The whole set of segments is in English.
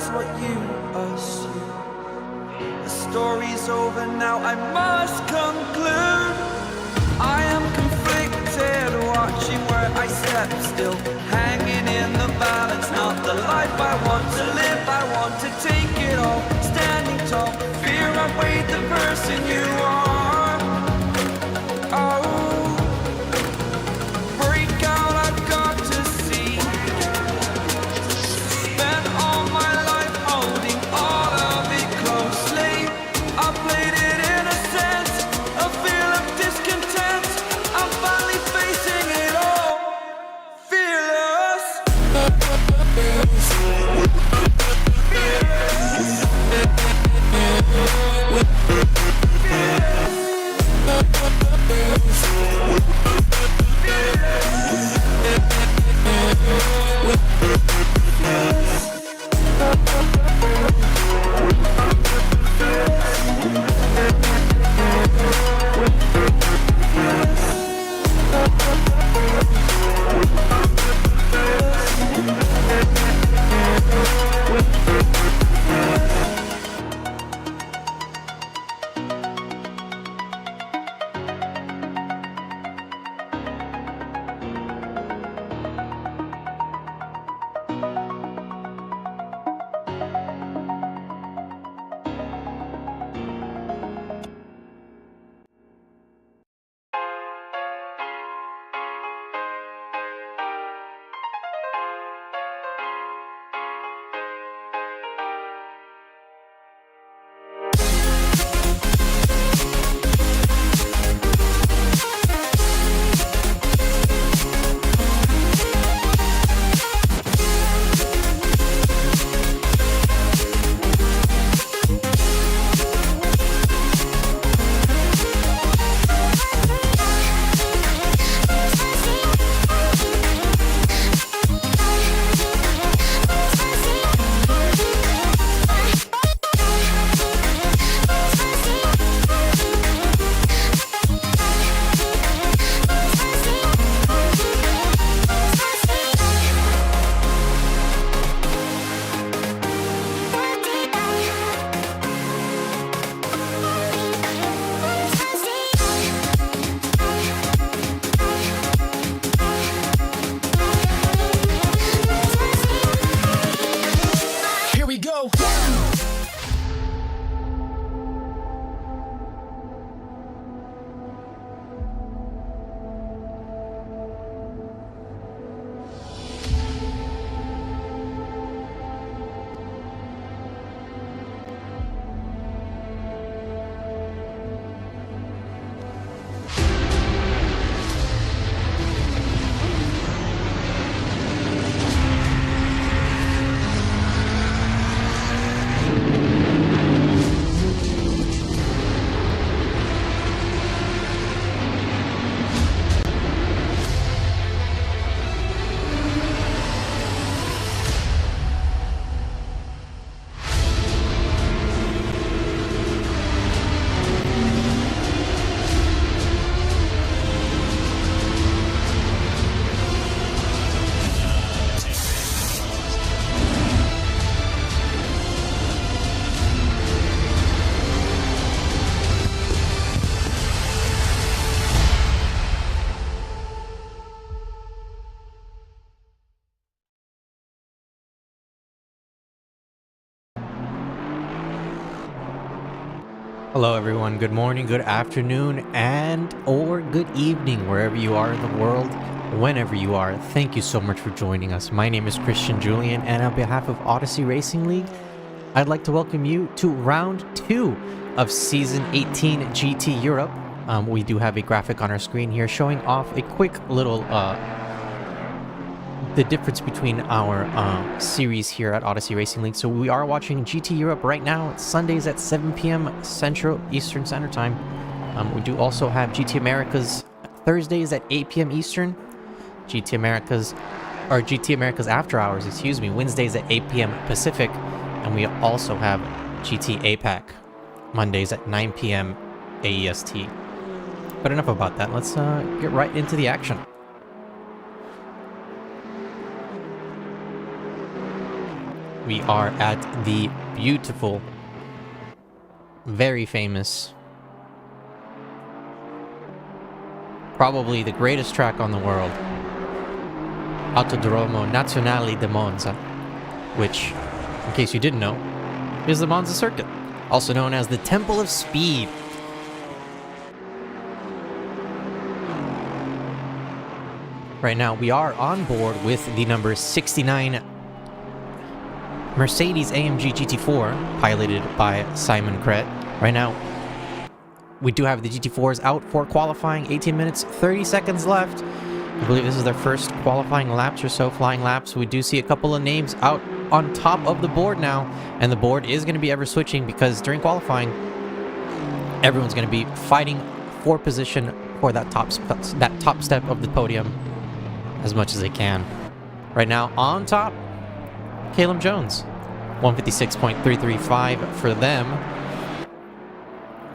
that's what you assume. The story's over now, I must conclude. I am conflicted, watching where I step still, hanging in the balance, not the life I want to live. I want to take it all, standing tall, fear outweighed the person you are. Oh, break out, I've got to see. Spent all my life holding all of it closely. I played it in a sense, a feel of discontent. I'm finally facing it all, fearless. Hello everyone, good morning, good afternoon, and or good evening, wherever you are in the world, whenever you are. Thank you so much for joining us. My name is Christian Julian, and on behalf of Odyssey Racing League, I'd like to welcome you to round 2 of Season 18 GT Europe. We do have a graphic on our screen here showing off a quick little the difference between our series here at Odyssey Racing League. So we are watching GT Europe right now. It's Sundays at 7 p.m. Central Eastern Standard Time. We do also have GT Americas Thursdays at 8 p.m. Eastern. GT Americas After Hours, Wednesdays at 8 p.m. Pacific. And we also have GT APAC Mondays at 9 p.m. AEST. But enough about that. Let's get right into the action. We are at the beautiful, very famous, probably the greatest track on the world, Autodromo Nazionale di Monza, which, in case you didn't know, is the Monza circuit, also known as the Temple of Speed. Right now, we are on board with the number 69 Mercedes AMG GT4, piloted by Simon Kret. Right now, we do have the GT4s out for qualifying. 18 minutes, 30 seconds left. I believe this is their first qualifying laps or so, flying laps. We do see a couple of names out on top of the board now, and the board is going to be ever switching because during qualifying, everyone's going to be fighting for position for that top step of the podium as much as they can. Right now, on top, Caleb Jones, 156.335 for them.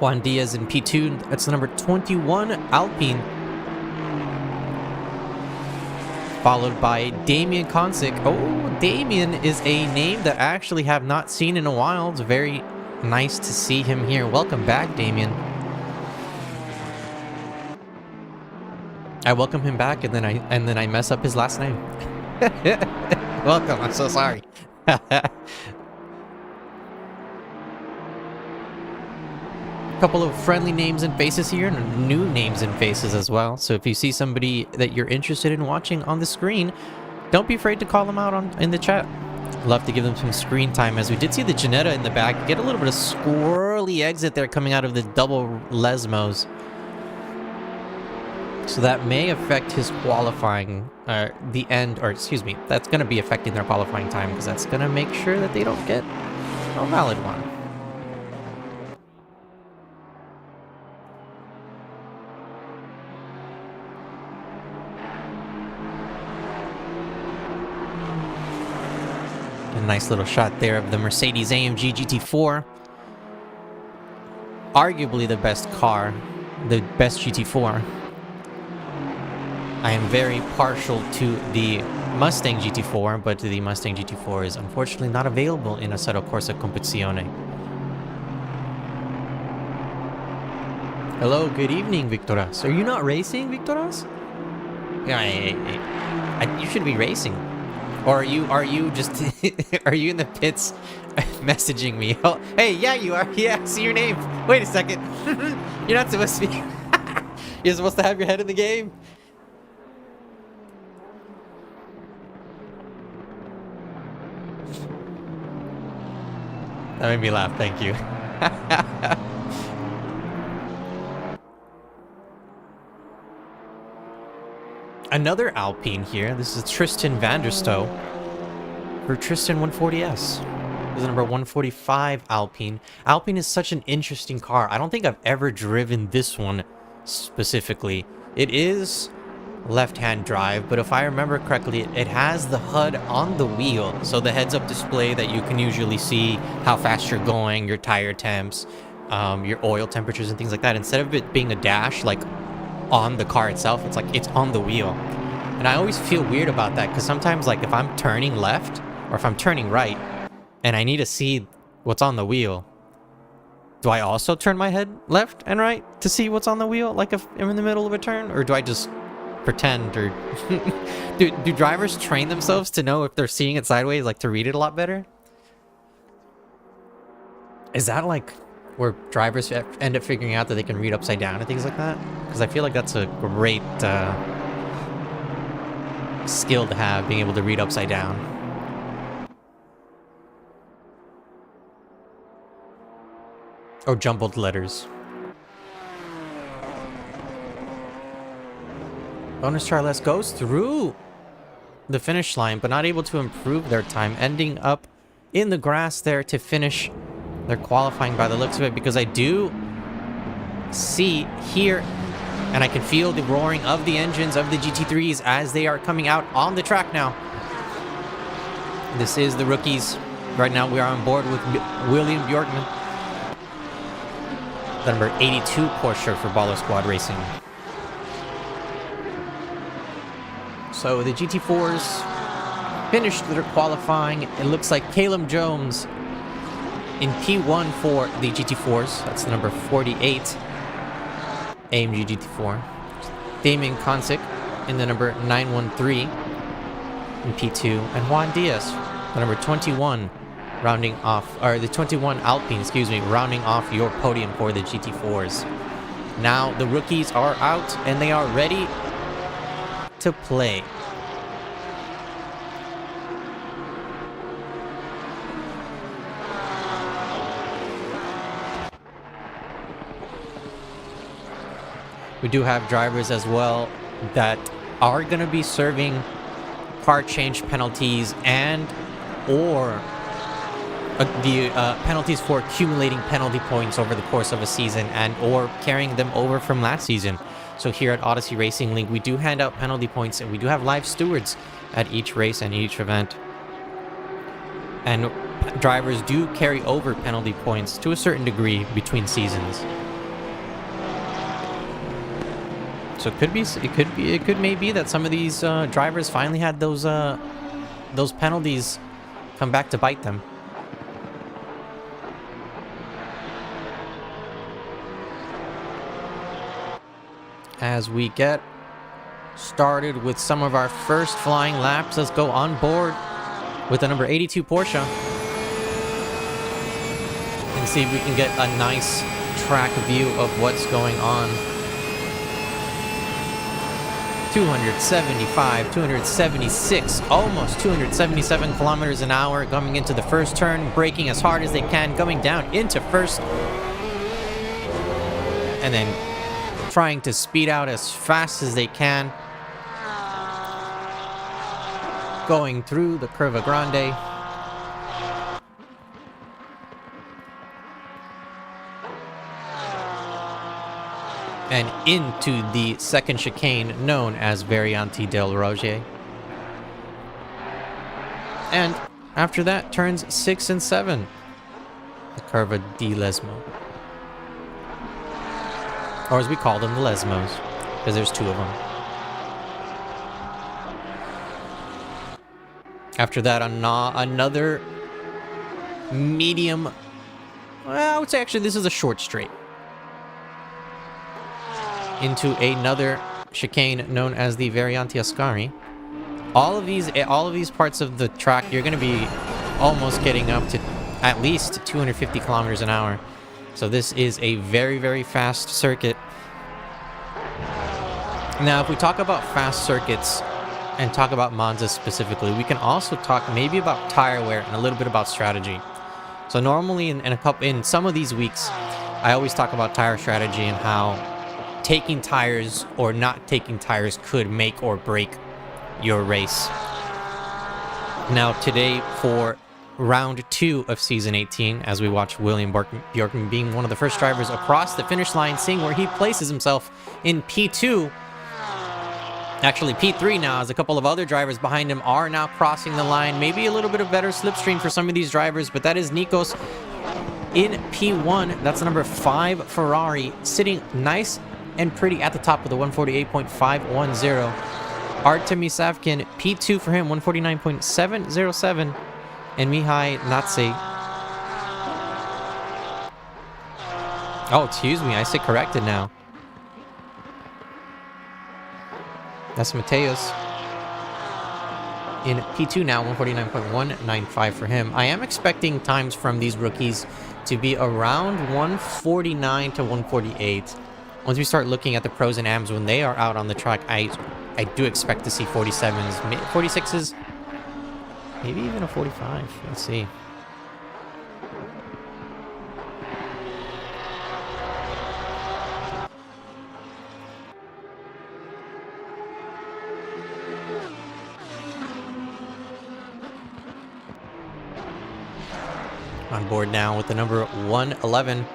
Juan Diaz in P2, that's the number 21 Alpine. Followed by Damien Konsick. Oh, Damien is a name that I actually have not seen in a while. It's very nice to see him here. Welcome back, Damien. I welcome him back, and then I mess up his last name. Welcome. I'm so sorry. Couple of friendly names and faces here, and new names and faces as well. So if you see somebody that you're interested in watching on the screen, don't be afraid to call them out in the chat. Love to give them some screen time, as we did see the Ginetta in the back get a little bit of squirrely exit there coming out of the double Lesmos. So that may affect his qualifying, the end, or excuse me, that's going to be affecting their qualifying time, because that's going to make sure that they don't get a valid one. A nice little shot there of the Mercedes AMG GT4. Arguably the best car, the best GT4. I am very partial to the Mustang GT4, but the Mustang GT4 is unfortunately not available in Assetto Corsa Competizione. Hello, good evening, Victoras. Are you not racing, Victoras? Yeah, you should be racing. Or are you just are you in the pits messaging me? Oh, hey, yeah, you are. Yeah, I see your name. Wait a second. You're not supposed to be. You're supposed to have your head in the game. That made me laugh, thank you. Another Alpine here. This is Tristan van der Stoel for Tristan 140S. This is number 145 Alpine. Alpine is such an interesting car. I don't think I've ever driven this one specifically. It is left-hand drive, but if I remember correctly, it has the HUD on the wheel, so the heads-up display that you can usually see how fast you're going, your tire temps, your oil temperatures and things like that. Instead of it being a dash like on the car itself, it's like it's on the wheel. And I always feel weird about that, because sometimes, like, if I'm turning left or if I'm turning right and I need to see what's on the wheel, do I also turn my head left and right to see what's on the wheel, like if I'm in the middle of a turn? Or do I just pretend? Or do drivers train themselves to know if they're seeing it sideways, like to read it a lot better? Is that like where drivers end up figuring out that they can read upside down and things like that? Because I feel like that's a great skill to have, being able to read upside down. Or jumbled letters. Bonus Charles goes through the finish line, but not able to improve their time, ending up in the grass there to finish their qualifying by the looks of it, because I do see here, and I can feel the roaring of the engines of the GT3s as they are coming out on the track now. This is the rookies. Right now we are on board with William Bjorkman. The number 82 Porsche for Baller Squad Racing. So the GT4s finished their qualifying. It looks like Caleb Jones in P1 for the GT4s. That's the number 48 AMG GT4. Damien Konsick in the number 913 in P2. And Juan Diaz, the number 21, rounding off, or the 21 Alpine, excuse me, rounding off your podium for the GT4s. Now the rookies are out and they are ready to play. We do have drivers as well that are going to be serving car change penalties and or the penalties for accumulating penalty points over the course of a season and or carrying them over from last season. So here at Odyssey Racing League, we do hand out penalty points and we do have live stewards at each race and each event. And drivers do carry over penalty points to a certain degree between seasons. So it could maybe that some of these drivers finally had those penalties come back to bite them. As we get started with some of our first flying laps, let's go on board with the number 82 Porsche and see if we can get a nice track view of what's going on. 275, 276, almost 277 kilometers an hour coming into the first turn, braking as hard as they can, going down into first, and then trying to speed out as fast as they can, going through the Curva Grande. And into the second chicane known as Variante del Roger. And after that, turns 6 and 7. The Curva di Lesmo. Or as we call them, the Lesmos, because there's two of them. After that, another medium, well, I would say actually this is a short straight. Into another chicane known as the Variante Ascari. All of these parts of the track, you're going to be almost getting up to at least 250 kilometers an hour. So this is a very, very fast circuit. Now, if we talk about fast circuits and talk about Monza specifically, we can also talk maybe about tire wear and a little bit about strategy. So normally in some of these weeks, I always talk about tire strategy and how taking tires or not taking tires could make or break your race. Now today for round 2 of season 18, as we watch William Bjorkman being one of the first drivers across the finish line, seeing where he places himself in P2. Actually P3 now, as a couple of other drivers behind him are now crossing the line. Maybe a little bit of better slipstream for some of these drivers, but that is Nikos in P1. That's the number 5 Ferrari, sitting nice and pretty at the top of the 148.510. Artemi Savkin, P2 for him, 149.707. And Mihai Natse. Oh, excuse me, I say corrected now. That's Mateus in P2 now, 149.195 for him. I am expecting times from these rookies to be around 149 to 148. Once we start looking at the pros and ams when they are out on the track, I do expect to see 47s, 46s, maybe even a 45. Let's see. On board now with the number 111.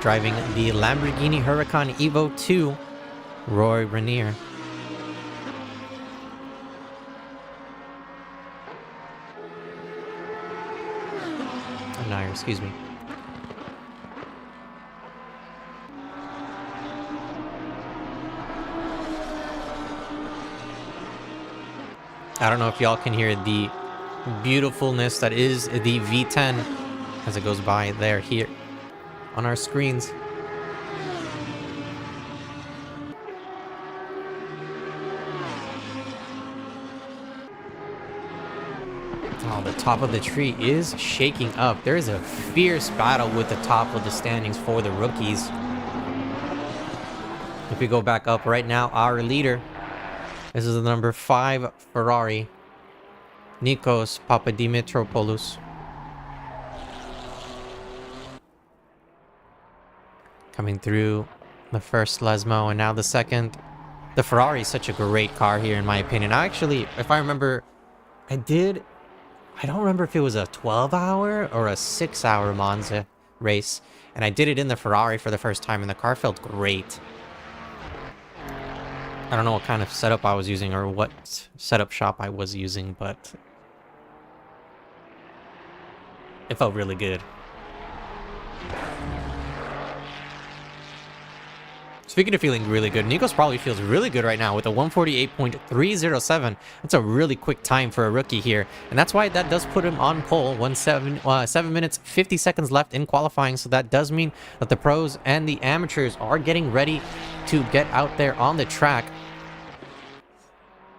Driving the Lamborghini Huracan Evo 2, Roy Renier. Nair, excuse me. I don't know if y'all can hear the beautifulness that is the V10 as it goes by there here on our screens. Oh, the top of the tree is shaking up. There is a fierce battle with the top of the standings for the rookies. If we go back up right now, our leader, this is the number 5 Ferrari, Nikos Papadimitropoulos. Coming through the first Lesmo and now the second. The Ferrari is such a great car here in my opinion. I actually, if I remember, I don't remember if it was a 12-hour or a 6-hour Monza race. And I did it in the Ferrari for the first time and the car felt great. I don't know what kind of setup I was using or what setup shop I was using, but it felt really good. Speaking of feeling really good, Nikos probably feels really good right now with a 148.307. That's a really quick time for a rookie here. And that's why that does put him on pole. 7 minutes, 50 seconds left in qualifying. So that does mean that the pros and the amateurs are getting ready to get out there on the track.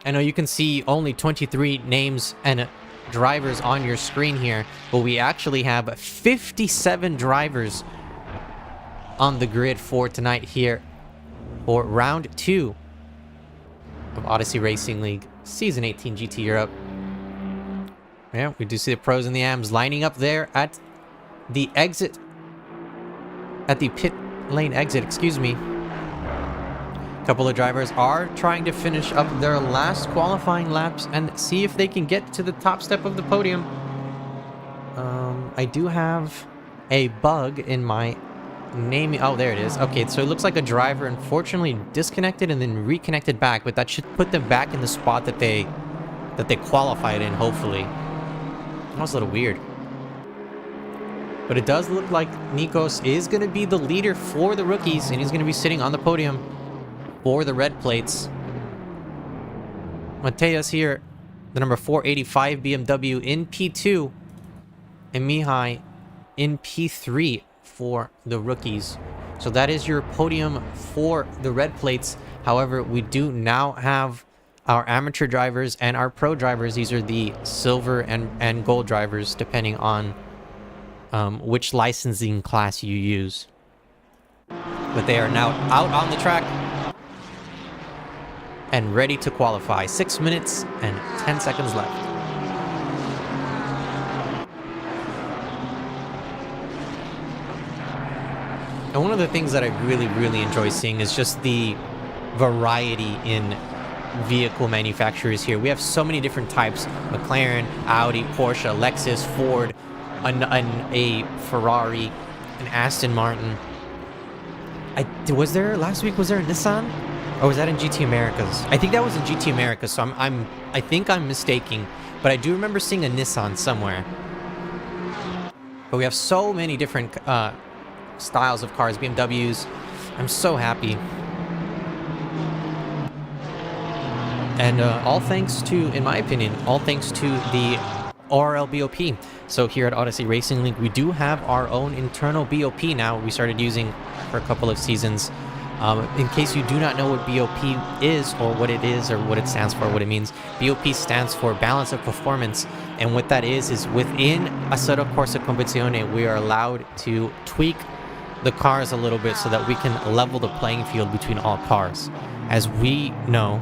I know you can see only 23 names and drivers on your screen here, but we actually have 57 drivers on the grid for tonight here for round 2 of Odyssey Racing League Season 18 GT Europe. Yeah, we do see the pros and the AMs lining up there at the exit, at the pit lane exit, excuse me. A couple of drivers are trying to finish up their last qualifying laps and see if they can get to the top step of the podium. I do have a bug in my naming. Oh, there it is. Okay, so it looks like a driver unfortunately disconnected and then reconnected back, but that should put them back in the spot that they qualified in, hopefully. That was a little weird. But it does look like Nikos is going to be the leader for the rookies, and he's going to be sitting on the podium for the red plates. Mateus here, the number 485 BMW in P2, and Mihai in P3 for the rookies. So that is your podium for the red plates. However, we do now have our amateur drivers and our pro drivers. These are the silver and gold drivers, depending on which licensing class you use. But they are now out on the track and ready to qualify. 6 minutes and 10 seconds left. And one of the things that I really enjoy seeing is just the variety in vehicle manufacturers here. We have so many different types: McLaren, Audi, Porsche, Lexus, Ford, a Ferrari, an Aston Martin. Was there last week? Was there a Nissan, or was that in GT Americas? I think that was in GT Americas. So I think I'm mistaking, but I do remember seeing a Nissan somewhere. But we have so many different styles of cars, BMWs. I'm so happy. And all thanks to, in my opinion, all thanks to the ORL BOP. So here at Odyssey Racing League, we do have our own internal BOP now. We started using for a couple of seasons. In case you do not know what BOP is, or what it is, or what it stands for, what it means, BOP stands for Balance of Performance. And what that is within Assetto Corsa Competizione, we are allowed to tweak the cars a little bit so that we can level the playing field between all cars. As we know,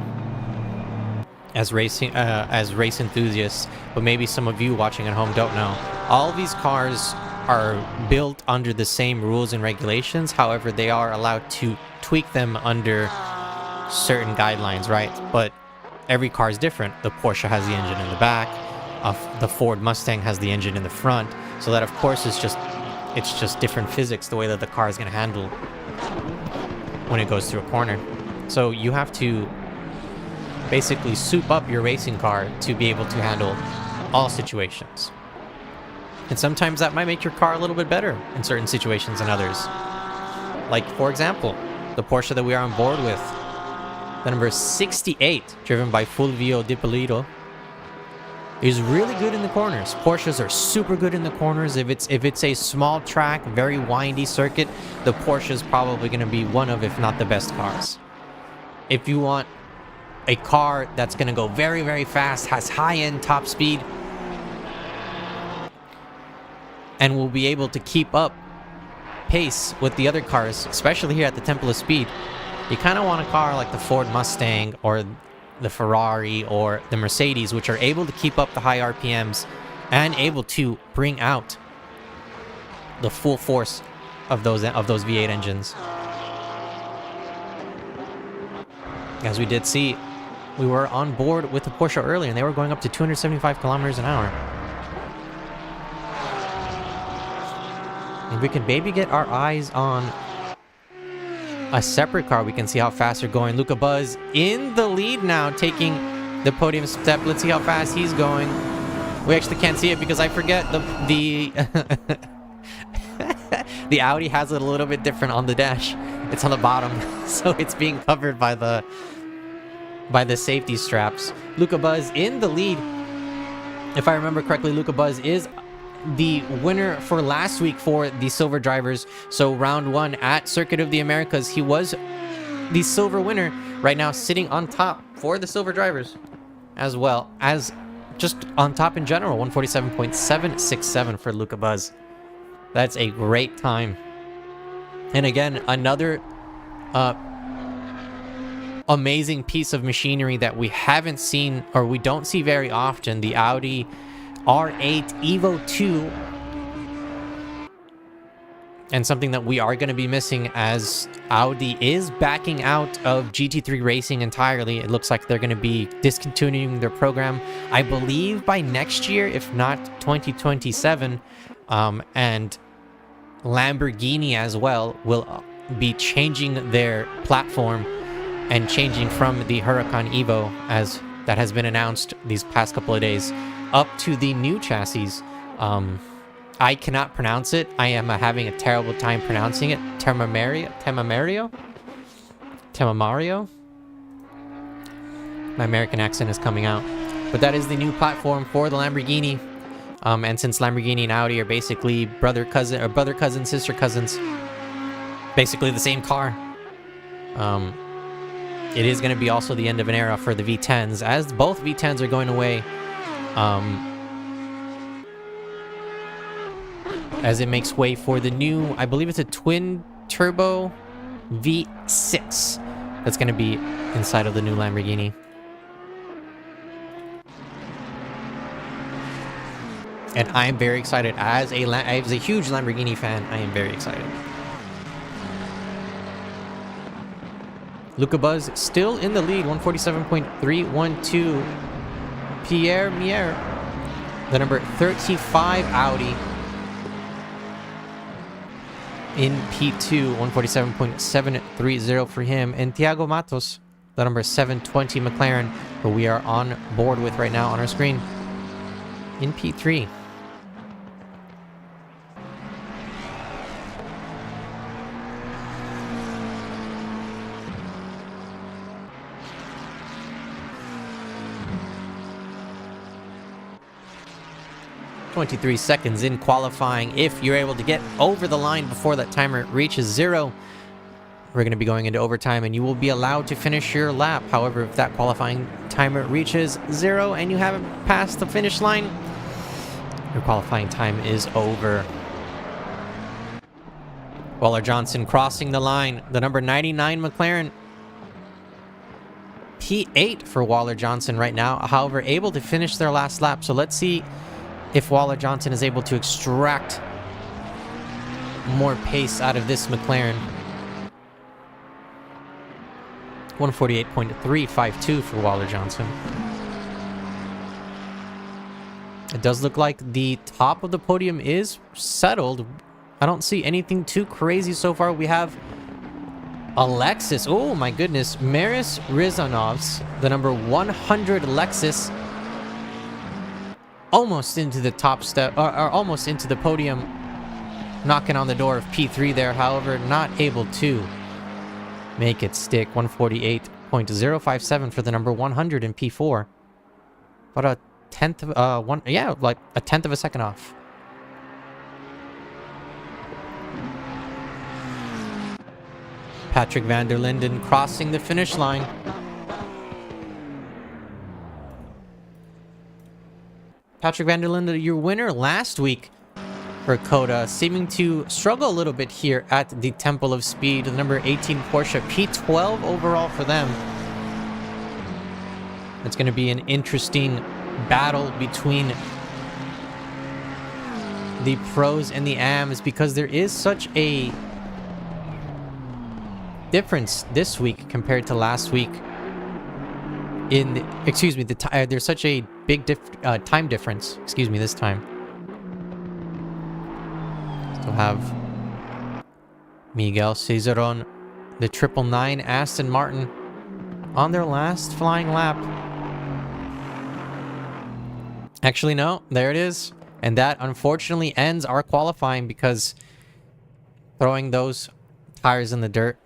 as race enthusiasts, but maybe some of you watching at home don't know, all these cars are built under the same rules and regulations. However, they are allowed to tweak them under certain guidelines, right? But every car is different. The Porsche has the engine in the back, the Ford Mustang has the engine in the front, so that of course it's just different physics, the way that the car is going to handle when it goes through a corner. So you have to basically soup up your racing car to be able to handle all situations. And sometimes that might make your car a little bit better in certain situations than others. Like, for example, the Porsche that we are on board with, the number 68, driven by Fulvio Di Polito, is really good in the corners. Porsches are super good in the corners. If it's a small track, very windy circuit, the Porsche is probably going to be one of, if not the best cars. If you want a car that's going to go very, very fast, has high-end top speed, and will be able to keep up pace with the other cars, especially here at the Temple of Speed, you kind of want a car like the Ford Mustang or the Ferrari or the Mercedes, which are able to keep up the high RPMs and able to bring out the full force of those V8 engines. As we did see, we were on board with the Porsche earlier, and they were going up to 275 kilometers an hour. If we can maybe get our eyes on a separate car, we can see how fast they're going. Luca Buzz in the lead now, taking the podium step. Let's see how fast he's going. We actually can't see it because I forget the the Audi has it a little bit different on the dash. It's on the bottom, so it's being covered by the safety straps. Luca Buzz in the lead. If I remember correctly, Luca Buzz is the winner for last week for the silver drivers. So round one at Circuit of the Americas, he was the silver winner. Right now sitting on top for the silver drivers, as well as just on top in general. 147.767 for Luca Buzz. That's a great time. And again, another amazing piece of machinery that we haven't seen, or we don't see very often, the Audi R8 Evo 2, and something that we are going to be missing as Audi is backing out of GT3 racing entirely. It looks like they're going to be discontinuing their program, I believe, by next year, if not 2027. And Lamborghini as well will be changing their platform and changing from the Huracan Evo, as that has been announced these past couple of days, up to the new chassis. I cannot pronounce it. I am having a terrible time pronouncing it. Temamario? My American accent is coming out. But that is the new platform for the Lamborghini. And since Lamborghini and Audi are basically brother cousins, sister cousins, basically the same car, it is going to be also the end of an era for the V10s, as both V10s are going away. As it makes way for the new, I believe it's a twin turbo V6 that's going to be inside of the new Lamborghini. And I am very excited. As a huge Lamborghini fan, I am very excited. Luca Buzz still in the lead, 147.312. Pierre Mier, the number 35 Audi, in P2, 147.730 for him. And Thiago Matos, the number 720 McLaren, who we are on board with right now on our screen, in P3. .23 seconds in qualifying. If you're able to get over the line before that timer reaches 0, we're going to be going into overtime and you will be allowed to finish your lap. However, if that qualifying timer reaches 0 and you haven't passed the finish line, your qualifying time is over. Waller Johnson crossing the line. The number 99 McLaren. P8 for Waller Johnson right now. However, able to finish their last lap. So let's see if Waller Johnson is able to extract more pace out of this McLaren. 148.352 for Waller Johnson. It does look like the top of the podium is settled. I don't see anything too crazy so far. We have Alexis. Oh my goodness. Maris Rizanovs, the number 100 Lexus, almost into the top step, or almost into the podium, knocking on the door of P3 there. However, not able to make it stick. 148.057 for the number 100 in P4. What a tenth of like a tenth of a second off. Patrick van der Linden crossing the finish line. Patrick van der Linden, your winner last week for Coda, seeming to struggle a little bit here at the Temple of Speed. The number 18 Porsche, P12 overall for them. It's going to be an interesting battle between the pros and the AMs because there is such a difference this week compared to last week. There's such a big time difference. Excuse me, this time. Still have Miguel Cesaron, the 999 Aston Martin, on their last flying lap. Actually, no, there it is. And that unfortunately ends our qualifying because throwing those tires in the dirt,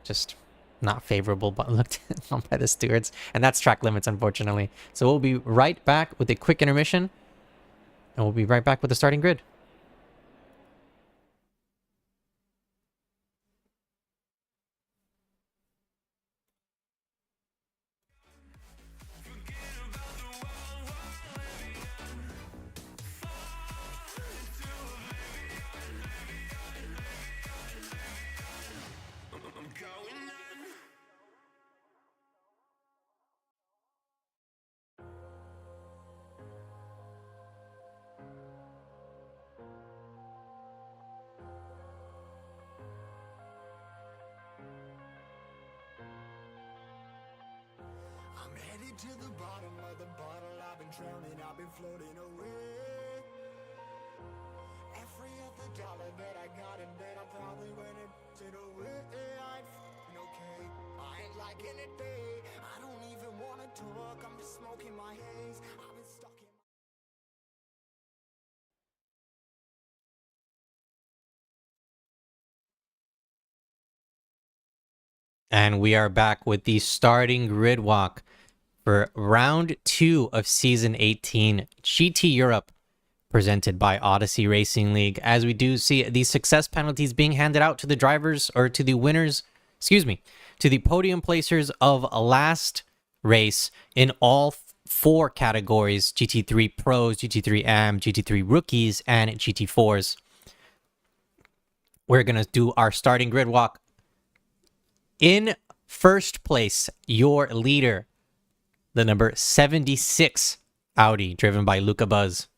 just not favorable, but looked on by the stewards. And that's track limits, unfortunately. So we'll be right back with a quick intermission. And we'll be right back with the starting grid. To the bottom of the bottle, I've been drowning, I've been floating away. Every other dollar that I got, and then I probably went and it away. I ain't f***ing okay, I ain't liking it, babe. I don't even wanna talk, I'm just smoking my haze. I've been stuck in And we are back with the starting grid walk for round 2 of season 18 GT Europe, presented by Odyssey Racing League. As we do see these success penalties being handed out to the drivers, or to the winners, to the podium placers of last race in all 4 categories: GT3 Pros, GT3 AM, GT3 Rookies, and GT4s. We're going to do our starting grid walk. In first place, your leader, the number 76 Audi, driven by Luca Buzz.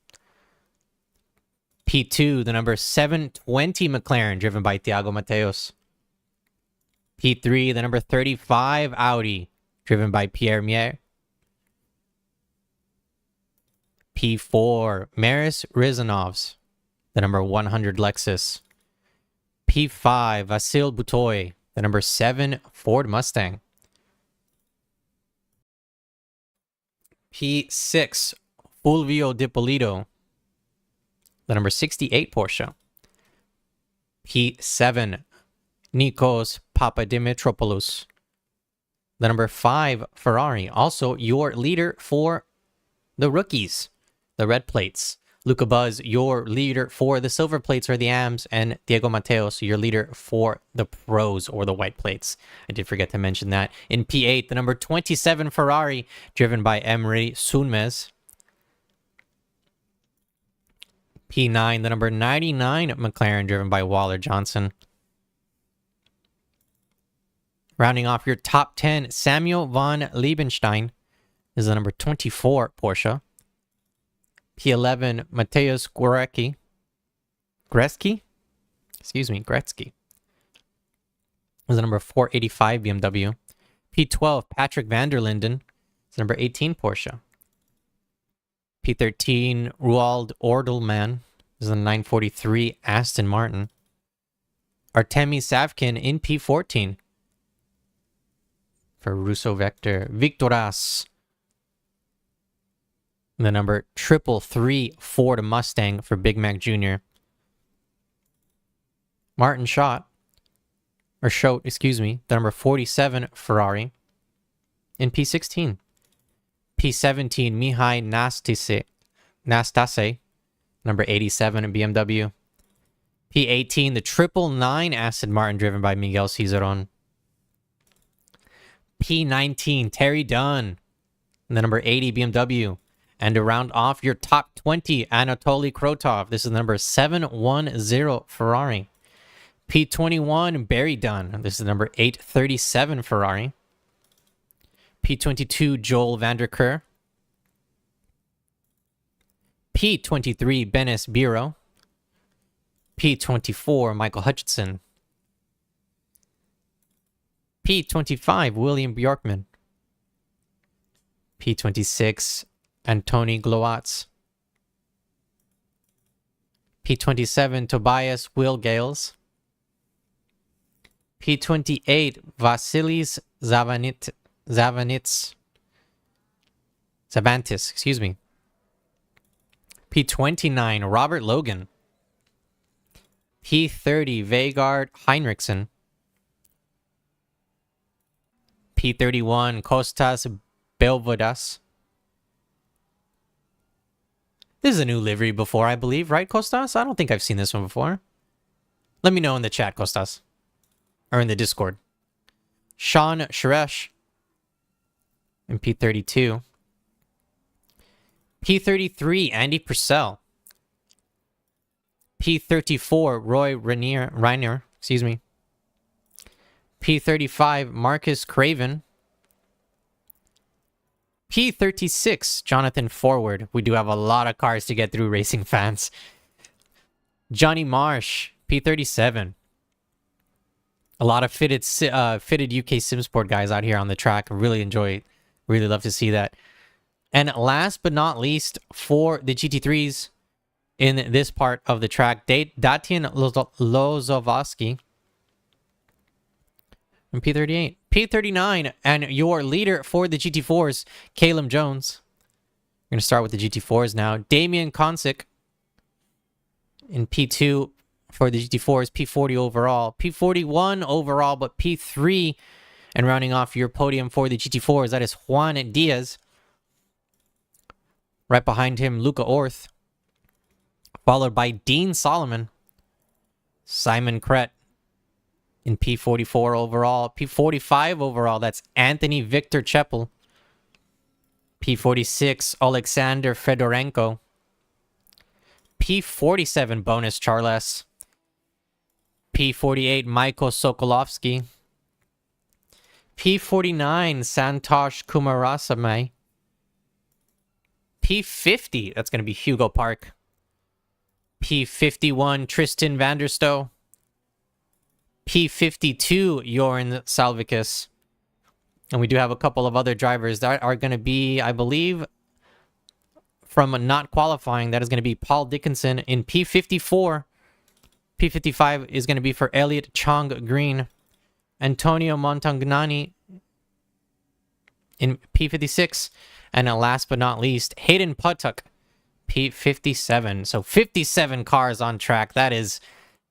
P2, the number 720 McLaren, driven by Thiago Mateos. P3, the number 35 Audi, driven by Pierre Mier. P4, Maris Rizanovs, the number 100 Lexus. P5, Vasil Butoy, the number 7 Ford Mustang. P6, Fulvio Dipolito, the number 68 Porsche. P7, Nikos Papadimitropoulos, the number 5 Ferrari. Also, your leader for the rookies, the red plates. Luca Buzz, your leader for the silver plates or the AMs, and Diego Mateos, your leader for the pros or the white plates. I did forget to mention that. In P8, the number 27 Ferrari, driven by Emery Sunmez. P9, the number 99 McLaren, driven by Waller Johnson. Rounding off your top 10, Samuel von Liebenstein is the number 24 Porsche. P11, Mateusz Gretzky is the number 485 BMW. P12, Patrick van der Linden is the number 18 Porsche. P13, Roald Ordelman is the 943 Aston Martin. Artemi Savkin in P14 for Russo Vector. Victoras, the number 333 Ford Mustang for Big Mac Jr. Martin Schott, the number 47 Ferrari in P16. P17, Mihai Nastase, number 87 in BMW. P18, the 999 Aston Martin driven by Miguel Cizeron. P19, Terry Dunn, the number 80 BMW. And to round off your top 20, Anatoly Krotov. This is the number 710 Ferrari. P21, Barry Dunn. This is the number 837 Ferrari. P22, Joel Vanderkeer. P23, Benes Biro. P24, Michael Hutchinson. P25, William Bjorkman. P26, Antoni Gloatz. P27, Tobias Wilgales. P28, Vasilis Zavantis, excuse me. P29, Robert Logan. P30, Vegard Heinrichsen. P31, Kostas Belvodas. This is a new livery before, I believe, right, Kostas? I don't think I've seen this one before. Let me know in the chat, Kostas. Or in the Discord. Sean Suresh. In P32. P33, Andy Purcell. P34, Roy Reiner, excuse me. P35, Marcus Craven. P36, Jonathan Forward. We do have a lot of cars to get through, racing fans. Johnny Marsh, P37. A lot of fitted UK Simsport guys out here on the track. Really love to see that. And last but not least, for the GT3s in this part of the track, Datian Lozovsky. And P38. P39, and your leader for the GT4s, Caleb Jones. We're going to start with the GT4s now. Damian Konsick in P2 for the GT4s, P40 overall. P41 overall, but P3. And rounding off your podium for the GT4s, that is Juan Diaz. Right behind him, Luca Orth. Followed by Dean Solomon. Simon Kret in P44 overall. P45 overall, that's Anthony Victor Cheppel. P46, Alexander Fedorenko. P47, Bonus Charles. P48, Michael Sokolovsky. P49, Santosh Kumarasamy. P50, that's going to be Hugo Park. P51, Tristan Vanderstoe. P52, Joran Salvikus. And we do have a couple of other drivers that are going to be, I believe, from not qualifying. That is going to be Paul Dickinson in P54. P55 is going to be for Elliot Chong Green. Antonio Montagnani in P56. And last but not least, Hayden Puttock, P57. So 57 cars on track. That is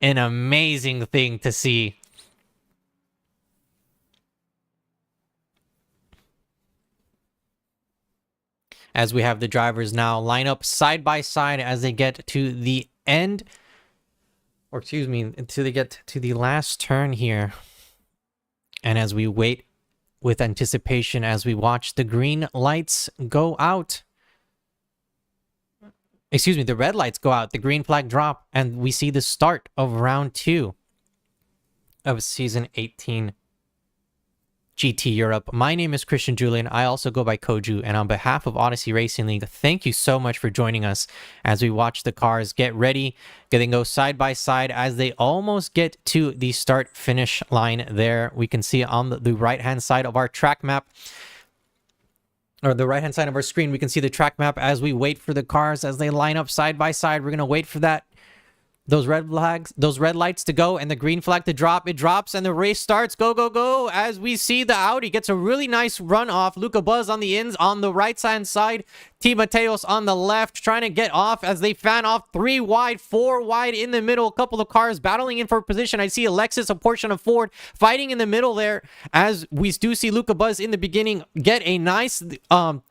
an amazing thing to see. As we have the drivers now line up side by side as they get to the end, or excuse me, until they get to the last turn here. And as we wait with anticipation, as we watch the green lights go out. Excuse me, the red lights go out, the green flag drop, and we see the start of round 2 of Season 18 GT Europe. My name is Christian Julian. I also go by Koju, and on behalf of Odyssey Racing League, thank you so much for joining us as we watch the cars get ready, getting go side by side as they almost get to the start-finish line there. We can see on the right-hand side of our track map, or the right-hand side of our screen, we can see the track map as we wait for the cars as they line up side by side. We're going to wait for those red lights to go and the green flag to drop. It drops and the race starts. Go, go, go. As we see the Audi gets a really nice run off. Luca Buzz on the ins on the right-hand side T. Mateos on the left, trying to get off as they fan off 3 wide, 4 wide in the middle. A couple of cars battling in for position. I see Alexis, a portion of Ford, fighting in the middle there, as we do see Luca Buzz in the beginning get a nice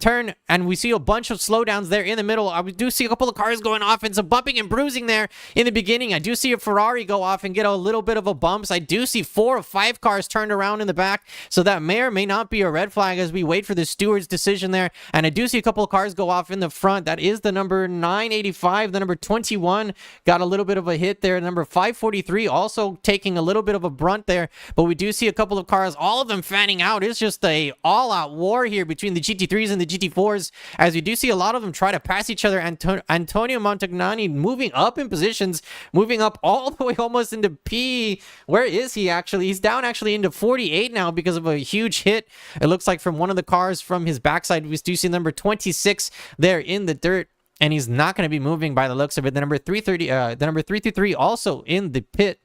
turn, and we see a bunch of slowdowns there in the middle. I do see a couple of cars going off and some bumping and bruising there in the beginning. I do see a Ferrari go off and get a little bit of a bumps. I do see 4 of 5 cars turned around in the back, so that may or may not be a red flag as we wait for the steward's decision there. And I do see a couple of cars go off in the front. That is the number 985, the number 21 got a little bit of a hit there. Number 543 also taking a little bit of a brunt there, but we do see a couple of cars, all of them fanning out. It's just a all-out war here between the GT3s and the GT4s, as we do see a lot of them try to pass each other. Antonio Montagnani moving up in positions, moving up all the way almost into P. Where is he actually? He's down actually into 48 now because of a huge hit, it looks like, from one of the cars from his backside. We do see number 26 there in the dirt, and he's not going to be moving by the looks of it. The number 333 also in the pit.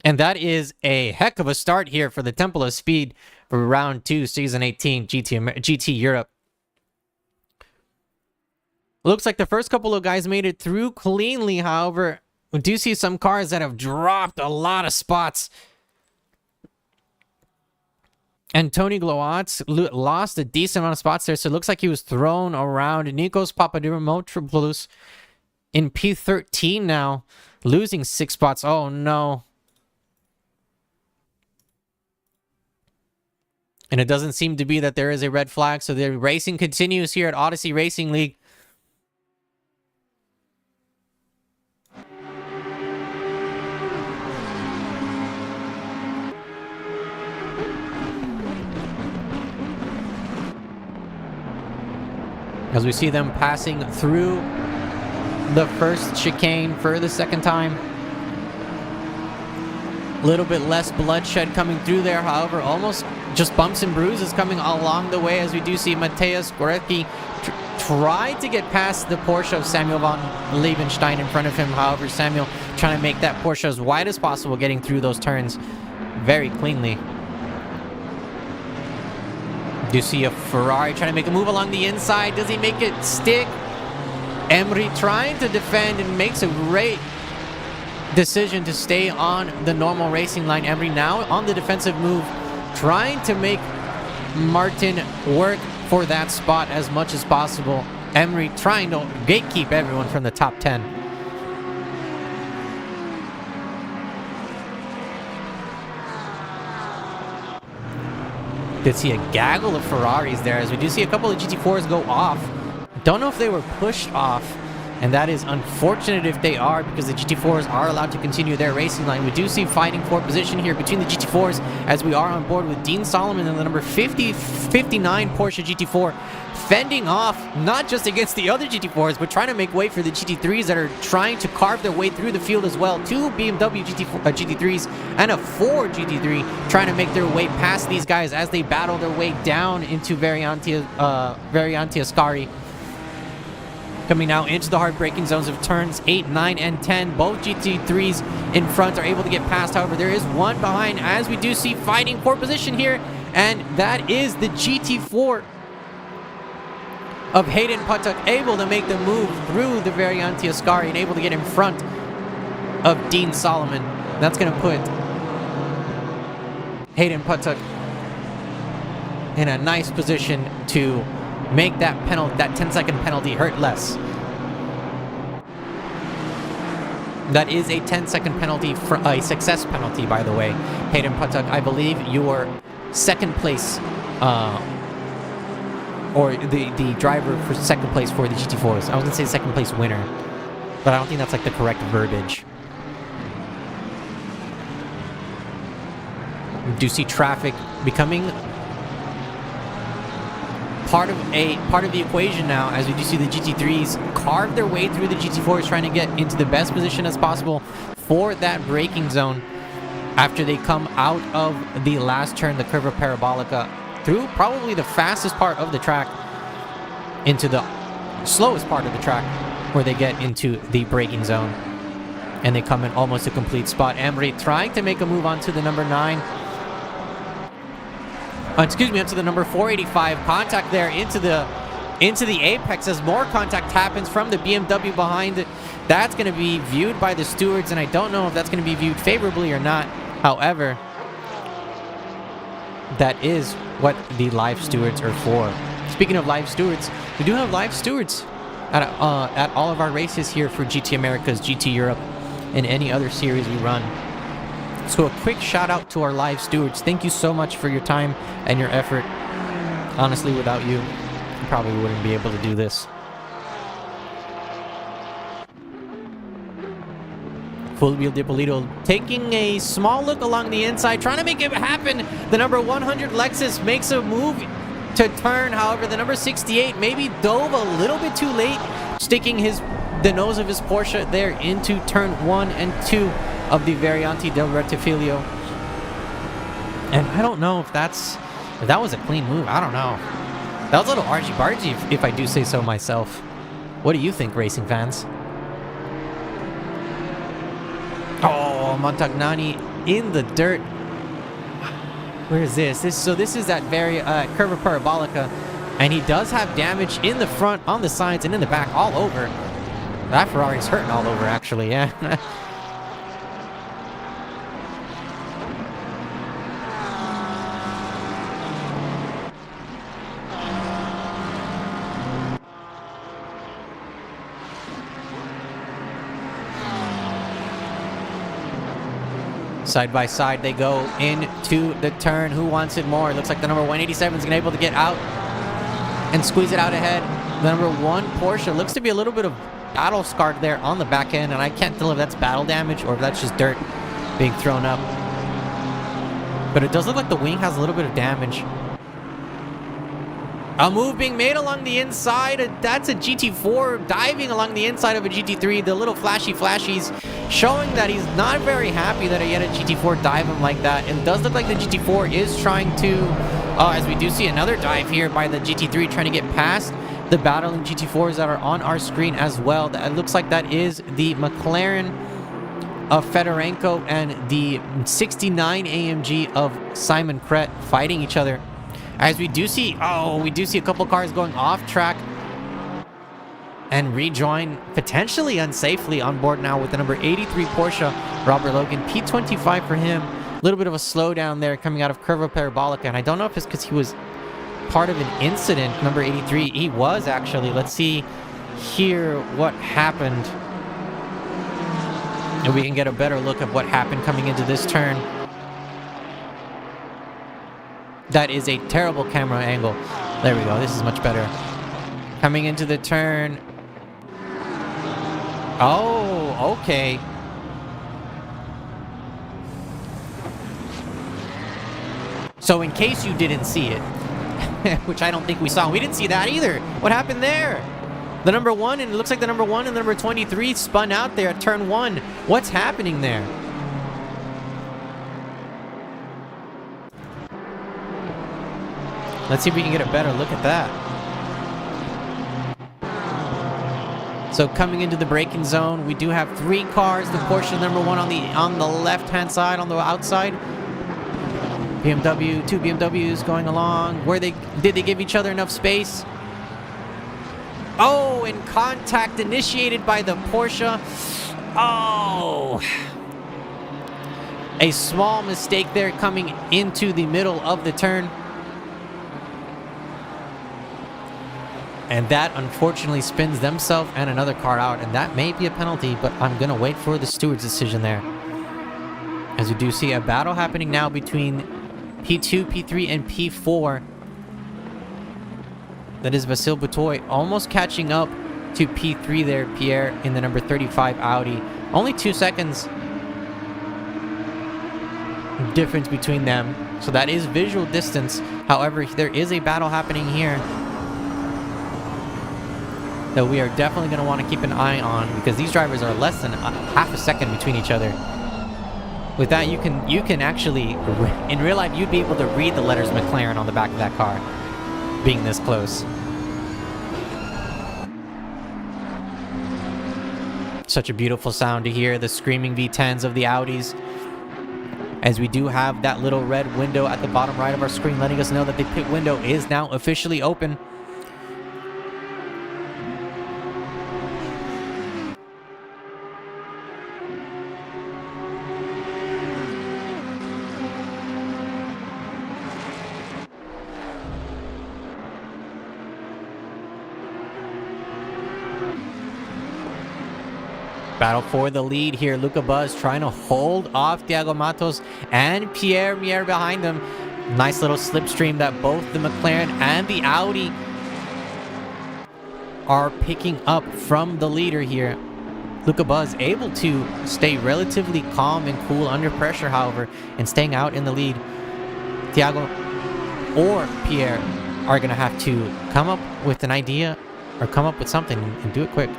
And that is a heck of a start here for the Temple of Speed for round 2, season 18 GT Europe. Looks like the first couple of guys made it through cleanly. However, we do see some cars that have dropped a lot of spots. And Tony Gloatz lost a decent amount of spots there, so it looks like he was thrown around. Nikos Papadimotropoulos in P13 now, losing 6 spots. Oh, no. And it doesn't seem to be that there is a red flag, so the racing continues here at Odyssey Racing League. As we see them passing through the first chicane for the second time. A little bit less bloodshed coming through there, however, almost just bumps and bruises coming along the way, as we do see Matthias Gorecki try to get past the Porsche of Samuel von Liebenstein in front of him. However, Samuel trying to make that Porsche as wide as possible, getting through those turns very cleanly. Do you see a Ferrari trying to make a move along the inside? Does he make it stick? Emery trying to defend and makes a great decision to stay on the normal racing line. Emery now on the defensive move, trying to make Martin work for that spot as much as possible. Emery trying to gatekeep everyone from the top 10. Did see a gaggle of Ferraris there, as we do see a couple of GT4s go off. Don't know if they were pushed off, and that is unfortunate if they are, because the GT4s are allowed to continue their racing line. We do see fighting for position here between the GT4s, as we are on board with Dean Solomon and the number 59 Porsche GT4, fending off not just against the other GT4s, but trying to make way for the GT3s that are trying to carve their way through the field as well. 2 BMW GT3s and a Ford GT3 trying to make their way past these guys as they battle their way down into Variante Ascari. Coming now into the hard braking zones of turns 8, 9, and 10. Both GT3s in front are able to get past. However, there is one behind, as we do see fighting for position here, and that is the GT4 of Hayden Patuk, able to make the move through the Variante Ascari and able to get in front of Dean Solomon. That's going to put Hayden Patuk in a nice position to make that penalty, that 10-second penalty, hurt less. That is a 10-second penalty, for a success penalty, by the way. Hayden Patuk, I believe your second place, or the driver for second place for the GT4s. I was going to say second place winner, but I don't think that's like the correct verbiage. We do see traffic becoming part of the equation now, as we do see the GT3s carve their way through the GT4s, trying to get into the best position as possible for that braking zone after they come out of the last turn, the Curva Parabolica, through probably the fastest part of the track into the slowest part of the track, where they get into the braking zone and they come in almost a complete spot. Emery trying to make a move onto the number 9. excuse me, onto the number 485. Contact there into the apex as more contact happens from the BMW behind it. That's going to be viewed by the stewards, and I don't know if that's going to be viewed favorably or not. However, that is what the live stewards are for. Speaking of live stewards, we do have live stewards at all of our races here for GT Americas, GT Europe, and any other series we run. So a quick shout out to our live stewards. Thank you so much for your time and your effort. Honestly, without you, I probably wouldn't be able to do this. Fulvio Dipolito taking a small look along the inside, trying to make it happen. The number 100 Lexus makes a move to turn. However, the number 68 maybe dove a little bit too late, sticking the nose of his Porsche there into turn 1 and 2 of the Variante del Rettifilio. And I don't know if that was a clean move. I don't know. That was a little argy-bargy, if I do say so myself. What do you think, racing fans? Oh, Montagnani in the dirt. Where is this? This is that very Curva Parabolica, and he does have damage in the front, on the sides, and in the back, all over. That Ferrari's hurting all over, actually, yeah. Side by side, they go into the turn. Who wants it more? It looks like the number 187 is going to be able to get out and squeeze it out ahead. The number 1 Porsche looks to be a little bit of battle scarred there on the back end, and I can't tell if that's battle damage or if that's just dirt being thrown up. But it does look like the wing has a little bit of damage. A move being made along the inside. That's a GT4 diving along the inside of a GT3. The little flashies showing that he's not very happy that he had a GT4 dive him like that. And it does look like the GT4 is trying to, as we do see another dive here by the GT3 trying to get past the battling GT4s that are on our screen as well. It looks like that is the McLaren of Fedorenko and the 69 AMG of Simon Kret fighting each other. As we do see a couple cars going off track and rejoin potentially unsafely on board now with the number 83 Porsche, Robert Logan, P25 for him. A little bit of a slowdown there coming out of Curva Parabolica, and I don't know if it's because he was part of an incident. Number 83, he was actually. Let's see here what happened, and we can get a better look at what happened coming into this turn. That is a terrible camera angle. There we go. This is much better. Coming into the turn. Oh, okay. So in case you didn't see it, which I don't think we saw, we didn't see that either. What happened there? The number 1, and it looks like the number 1 and the number 23 spun out there at turn 1. What's happening there? Let's see if we can get a better look at that. So coming into the braking zone, we do have 3 cars. The Porsche number 1 on the left-hand side, on the outside. BMW, 2 BMWs going along. Did they give each other enough space? Oh, and contact initiated by the Porsche. Oh. A small mistake there coming into the middle of the turn. And that unfortunately spins themselves and another car out, and that may be a penalty, but I'm going to wait for the steward's decision there. As we do see a battle happening now between P2, P3, and P4. That is Vasil Butoy almost catching up to P3 there, Pierre, in the number 35 Audi. Only 2 seconds difference between them, so that is visual distance. However, there is a battle happening here that we are definitely going to want to keep an eye on, because these drivers are less than half a second between each other. With that, you can actually, in real life, you'd be able to read the letters McLaren on the back of that car, being this close. Such a beautiful sound to hear, the screaming V10s of the Audis. as we do have that little red window at the bottom right of our screen letting us know that the pit window is now officially open. Battle for the lead here. Luca Buzz trying to hold off Thiago Matos and Pierre Mier behind them. Nice little slipstream that both the McLaren and the Audi are picking up from the leader here. Luca Buzz able to stay relatively calm and cool under pressure, however, and staying out in the lead. Thiago or Pierre are going to have to come up with an idea or come up with something and do it quick.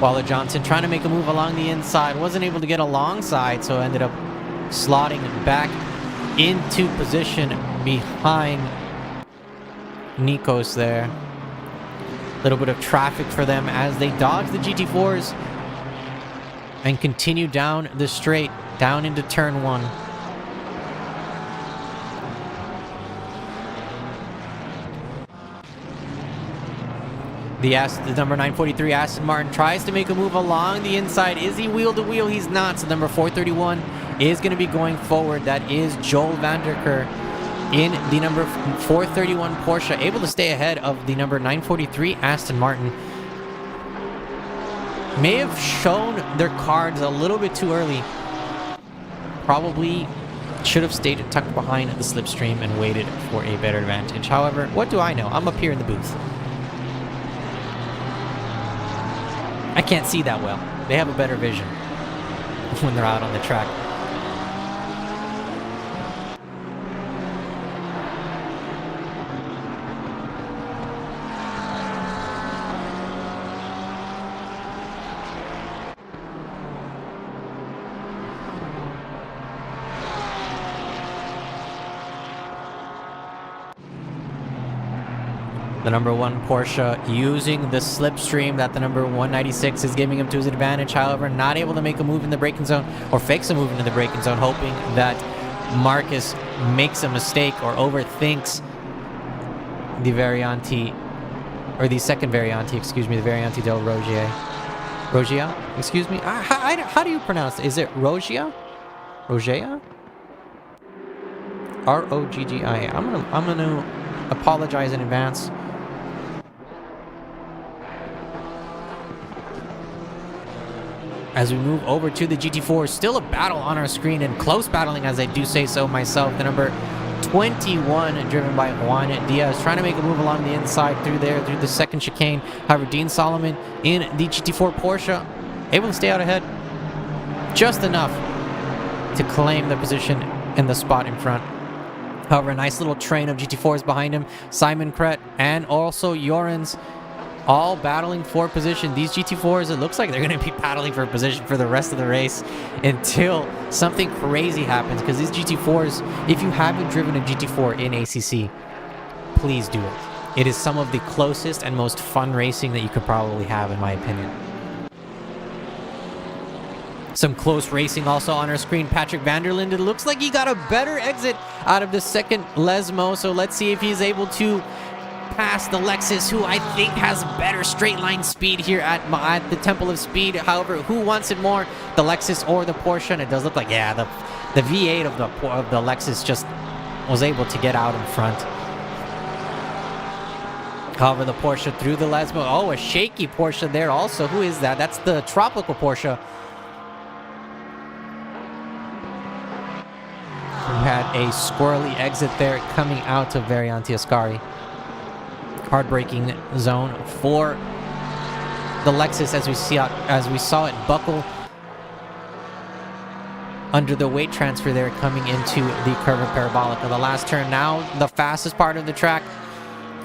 Waller Johnson trying to make a move along the inside. Wasn't able to get alongside, so ended up slotting back into position behind Nikos there. A little bit of traffic for them as they dodge the GT4s and continue down the straight, down into turn 1. The number 943 Aston Martin tries to make a move along the inside. Is he wheel to wheel? He's not. So number 431 is going to be going forward. That is Joel Vanderker in the number 431 Porsche, able to stay ahead of the number 943 Aston Martin. May have shown their cards a little bit too early. Probably should have stayed tucked behind the slipstream and waited for a better advantage. However, what do I know? I'm up here in the booth. I can't see that well. They have a better vision when they're out on the track. The number 1 Porsche using the slipstream that the number 196 is giving him to his advantage. However, not able to make a move in the braking zone or fakes a move into the braking zone, hoping that Marcus makes a mistake or overthinks the Varianti, or the second Varianti, excuse me, the Varianti del Rogia. Rogia? Excuse me? How do you pronounce it? Is it Rogia? Rogia? R-O-G-G-I-A. I'm gonna apologize in advance. As we move over to the GT4, still a battle on our screen, and close battling as I do say so myself. The number 21 driven by Juan Diaz trying to make a move along the inside through the second chicane. However, Dean Solomon in the GT4 Porsche able to stay out ahead just enough to claim the position in the spot in front. However, a nice little train of GT4s behind him. Simon Kret and also Jorens all battling for position. These GT4s, it looks like they're going to be battling for position for the rest of the race until something crazy happens. Because these GT4s, if you haven't driven a GT4 in ACC, please do it. It is some of the closest and most fun racing that you could probably have, in my opinion. Some close racing also on our screen. Patrick Vanderlinde, it looks like he got a better exit out of the second Lesmo. So let's see if he's able to pass the Lexus, who I think has better straight line speed here at the Temple of Speed. However, who wants it more, the Lexus or the Porsche? And it does look like, yeah, the V8 of the Lexus just was able to get out in front. However, the Porsche through the Lesmo. Oh, a shaky Porsche there also. Who is that? That's the Tropical Porsche. We had a squirrely exit there coming out of Varianti Ascari. Hard braking zone for the Lexus as we saw it buckle under the weight transfer there coming into the curve of Parabolica. The last turn now, the fastest part of the track,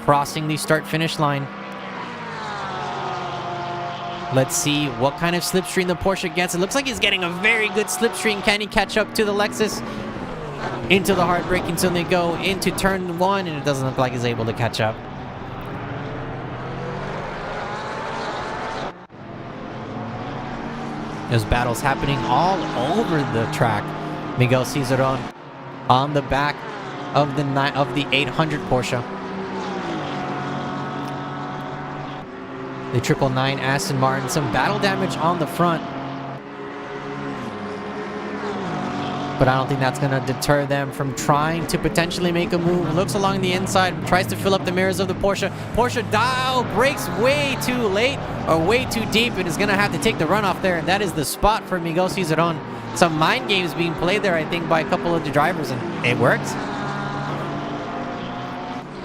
crossing the start-finish line. Let's see what kind of slipstream the Porsche gets. It looks like he's getting a very good slipstream. Can he catch up to the Lexus? Into the hard braking zone they go, into turn 1, and it doesn't look like he's able to catch up. There's battles happening all over the track. Miguel Cizeron on the back of the 800 Porsche. The 999 Aston Martin, some battle damage on the front. But I don't think that's going to deter them from trying to potentially make a move. Looks along the inside, tries to fill up the mirrors of the Porsche. Porsche brakes way too late or way too deep and is going to have to take the runoff there. And that is the spot for Miguel Cizeron. Some mind games being played there, I think, by a couple of the drivers, and it works.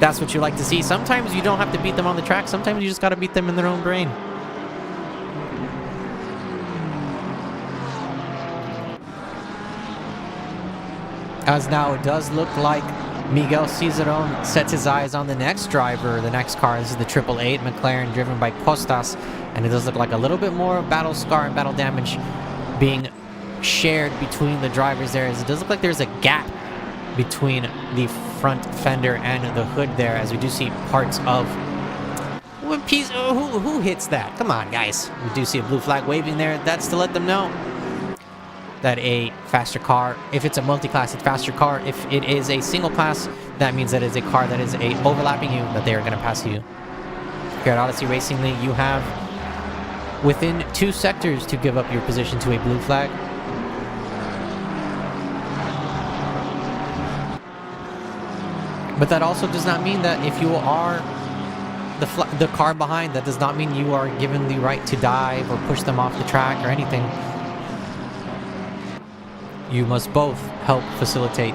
That's what you like to see. Sometimes you don't have to beat them on the track. Sometimes you just got to beat them in their own brain. As now it does look like Miguel Cizeron sets his eyes on the next driver, the next car. This is the 888 McLaren driven by Costas. And it does look like a little bit more battle scar and battle damage being shared between the drivers there. As it does look like there's a gap between the front fender and the hood there, as we do see parts of... Who hits that? Come on, guys. We do see a blue flag waving there. That's to let them know that a faster car, if it's a multi-class, it's faster car. If it is a single class, that means that it's a car that is overlapping you, that they are going to pass you. Here at Odyssey Racing League, you have within 2 sectors to give up your position to a blue flag. But that also does not mean that if you are the car behind, that does not mean you are given the right to dive or push them off the track or anything. You must both help facilitate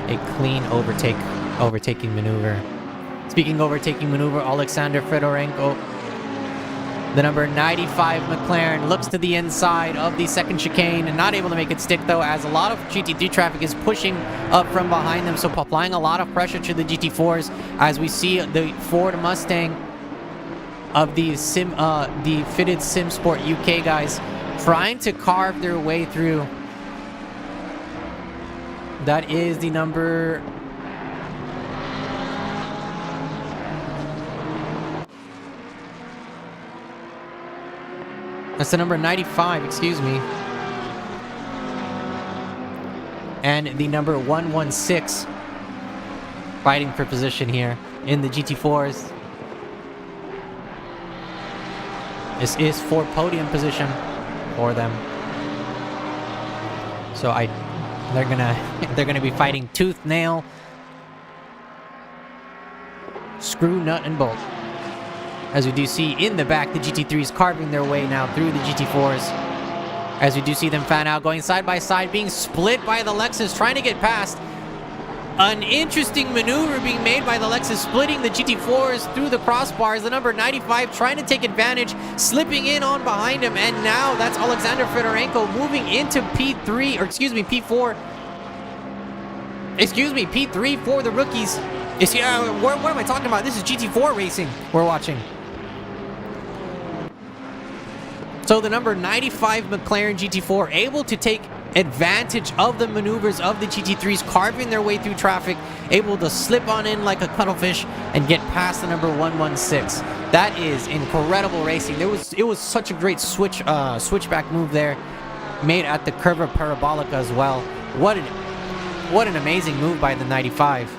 a clean overtaking maneuver. Speaking overtaking maneuver, Alexander Fedorenko, the number 95 McLaren, looks to the inside of the second chicane and not able to make it stick, though, as a lot of GT3 traffic is pushing up from behind them, so applying a lot of pressure to the GT4s, as we see the Ford Mustang of the fitted SimSport UK guys trying to carve their way through. That is the number... That's the number 95, excuse me. And the number 116 fighting for position here in the GT4s. This is for podium position for them. So they're gonna be fighting tooth, nail, screw, nut, and bolt. As we do see in the back, the GT3s carving their way now through the GT4s. As we do see them fan out, going side by side, being split by the Lexus, trying to get past. An interesting maneuver being made by the Lexus, splitting the GT4s through the crossbars. The number 95 trying to take advantage, slipping in on behind him. And now that's Alexander Fedorenko moving into P3, or excuse me, P4. Excuse me, P3 for the rookies. What am I talking about? This is GT4 racing we're watching. So the number 95 McLaren GT4 able to take advantage of the maneuvers of the GT3s, carving their way through traffic, able to slip on in like a cuttlefish and get past the number 116. That is incredible racing. It was such a great switchback move there, made at the Curva Parabolica as well. What an amazing move by the 95.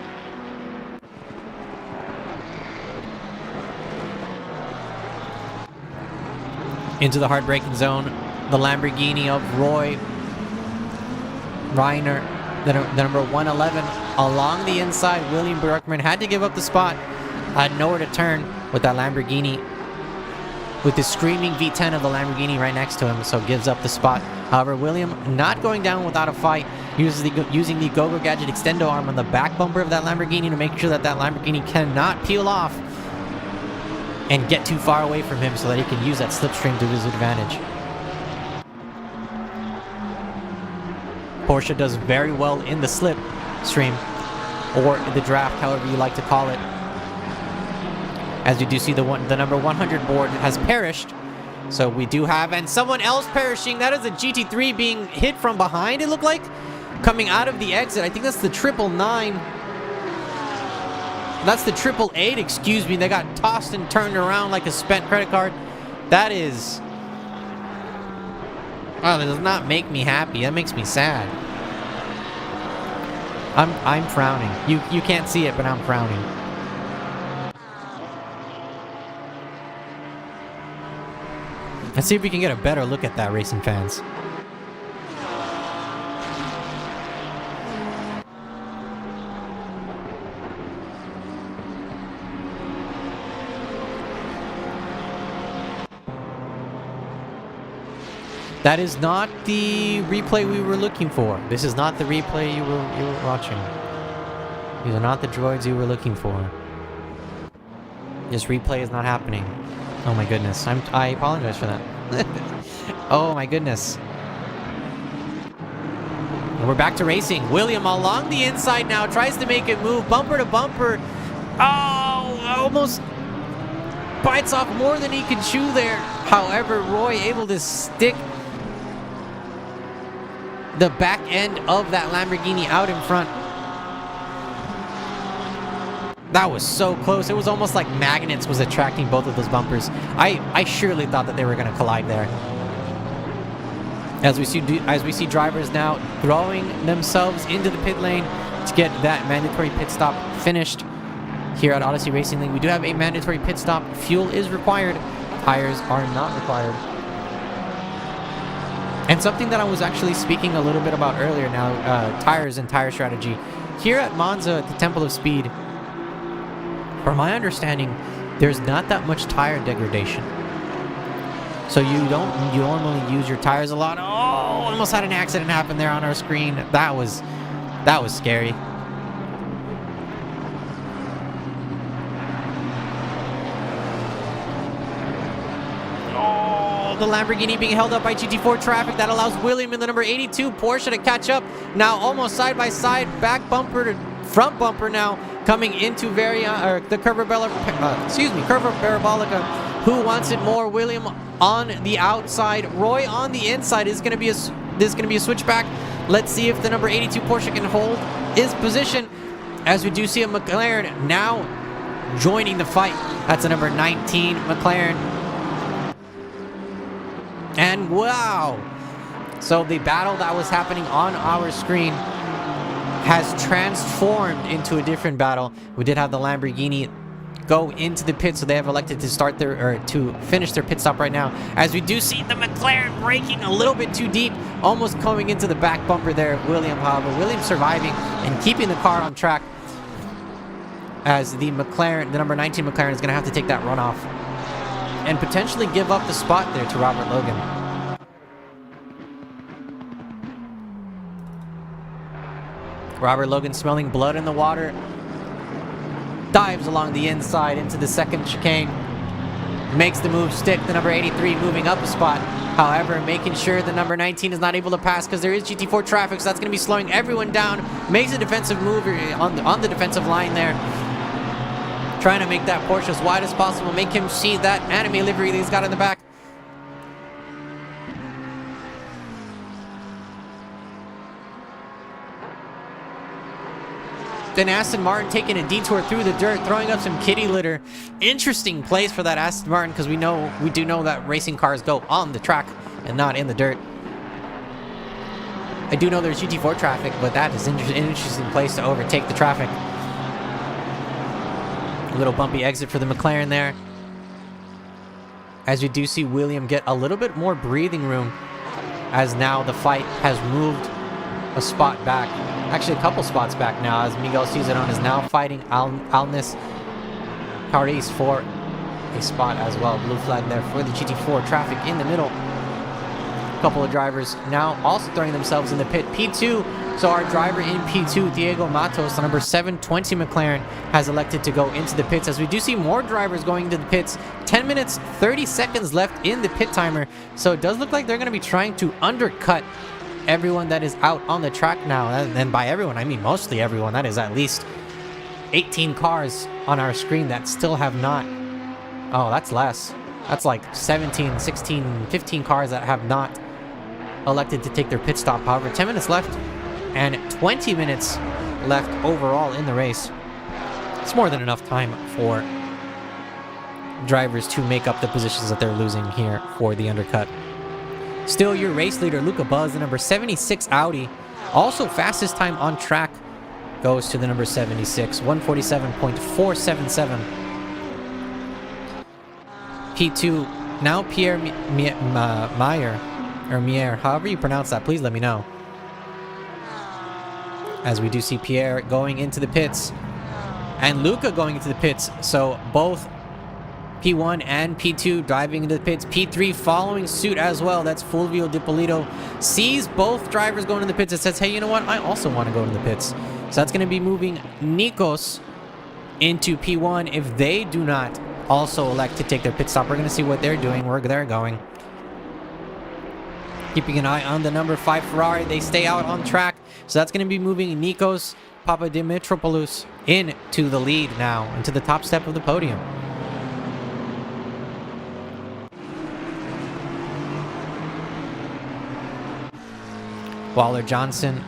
Into the hard braking zone, the Lamborghini of Roy Reiner, the number 111, along the inside. William Berkman had to give up the spot, had nowhere to turn with that Lamborghini, with the screaming V10 of the Lamborghini right next to him, so gives up the spot. However, William not going down without a fight, using the Go-Go Gadget extendo arm on the back bumper of that Lamborghini to make sure that that Lamborghini cannot peel off and get too far away from him so that he can use that slipstream to his advantage. Porsche does very well in the slipstream, or the draft, however you like to call it. As we do see the number 100 board has perished. So we do have, and someone else perishing. That is a GT3 being hit from behind, it looked like, coming out of the exit. I think that's the 999. That's the 888, excuse me. They got tossed and turned around like a spent credit card. That is Oh, that does not make me happy. That makes me sad. I'm frowning. You can't see it, but I'm frowning. Let's see if we can get a better look at that, racing fans. That is not the replay we were looking for. This is not the replay you were watching. These are not the droids you were looking for. This replay is not happening. Oh my goodness. I apologize for that. Oh my goodness. And we're back to racing. William along the inside now tries to make it move bumper to bumper. Oh, almost bites off more than he could chew there. However, Roy able to stick the back end of that Lamborghini out in front. That was so close. It was almost like magnets was attracting both of those bumpers. I surely thought that they were going to collide there. As we see drivers now throwing themselves into the pit lane to get that mandatory pit stop finished here at Odyssey Racing League. We do have a mandatory pit stop. Fuel is required. Tires are not required. And something that I was actually speaking a little bit about earlier now, tires and tire strategy. Here at Monza, at the Temple of Speed, from my understanding, there's not that much tire degradation. So you normally use your tires a lot. Oh, almost had an accident happen there on our screen. That was scary. The Lamborghini being held up by GT4 traffic. That allows William in the number 82 Porsche to catch up. Now almost side by side, back bumper to front bumper now coming into the Curva Parabolica. Who wants it more? William on the outside, Roy on the inside. This is going to be a switchback. Let's see if the number 82 Porsche can hold his position, as we do see a McLaren now joining the fight. That's a number 19 McLaren. And wow! So the battle that was happening on our screen has transformed into a different battle. We did have the Lamborghini go into the pit, so they have elected to finish their pit stop right now. As we do see the McLaren braking a little bit too deep, almost coming into the back bumper there. William surviving and keeping the car on track, as the number 19 McLaren is going to have to take that runoff and potentially give up the spot there to Robert Logan. Robert Logan smelling blood in the water. Dives along the inside into the second chicane. Makes the move stick. The number 83 moving up a spot. However, making sure the number 19 is not able to pass because there is GT4 traffic, so that's going to be slowing everyone down. Makes a defensive move on the defensive line there. Trying to make that Porsche as wide as possible. Make him see that anime livery that he's got in the back. Then Aston Martin taking a detour through the dirt, throwing up some kitty litter. Interesting place for that Aston Martin, because we do know that racing cars go on the track and not in the dirt. I do know there's GT4 traffic, but that is an interesting place to overtake the traffic. A little bumpy exit for the McLaren there. As we do see William get a little bit more breathing room, as now the fight has moved a spot back. Actually, a couple spots back now, as Miguel Cizeron is now fighting Alnis Paris for a spot as well. Blue flag there for the GT4 traffic in the middle. A couple of drivers now also throwing themselves in the pit. P2, so our driver in P2, Diego Matos, the number 720 McLaren, has elected to go into the pits, as we do see more drivers going into the pits. 10 minutes, 30 seconds left in the pit timer, so it does look like they're going to be trying to undercut everyone that is out on the track now. And by everyone, I mean mostly everyone. That is at least 18 cars on our screen that still have not... Oh, that's less. That's like 17, 16, 15 cars that have not elected to take their pit stop. However, 10 minutes left and 20 minutes left overall in the race. It's more than enough time for drivers to make up the positions that they're losing here for the undercut. Still your race leader, Luca Buzz, the number 76 Audi. Also fastest time on track goes to the number 76, 147.477. P2, now Pierre Meyer, or Mier, however you pronounce that, please let me know. As we do see Pierre going into the pits and Luca going into the pits. So both P1 and P2 diving into the pits. P3 following suit as well. That's Fulvio Dipolito. Sees both drivers going in the pits and says, hey, you know what? I also want to go in the pits. So that's going to be moving Nikos into P1 if they do not also elect to take their pit stop. We're going to see what they're doing, where they're going. Keeping an eye on the number 5 Ferrari. They stay out on track. So that's going to be moving Nikos Papadimitriopoulos into the lead now, into the top step of the podium. Waller Johnson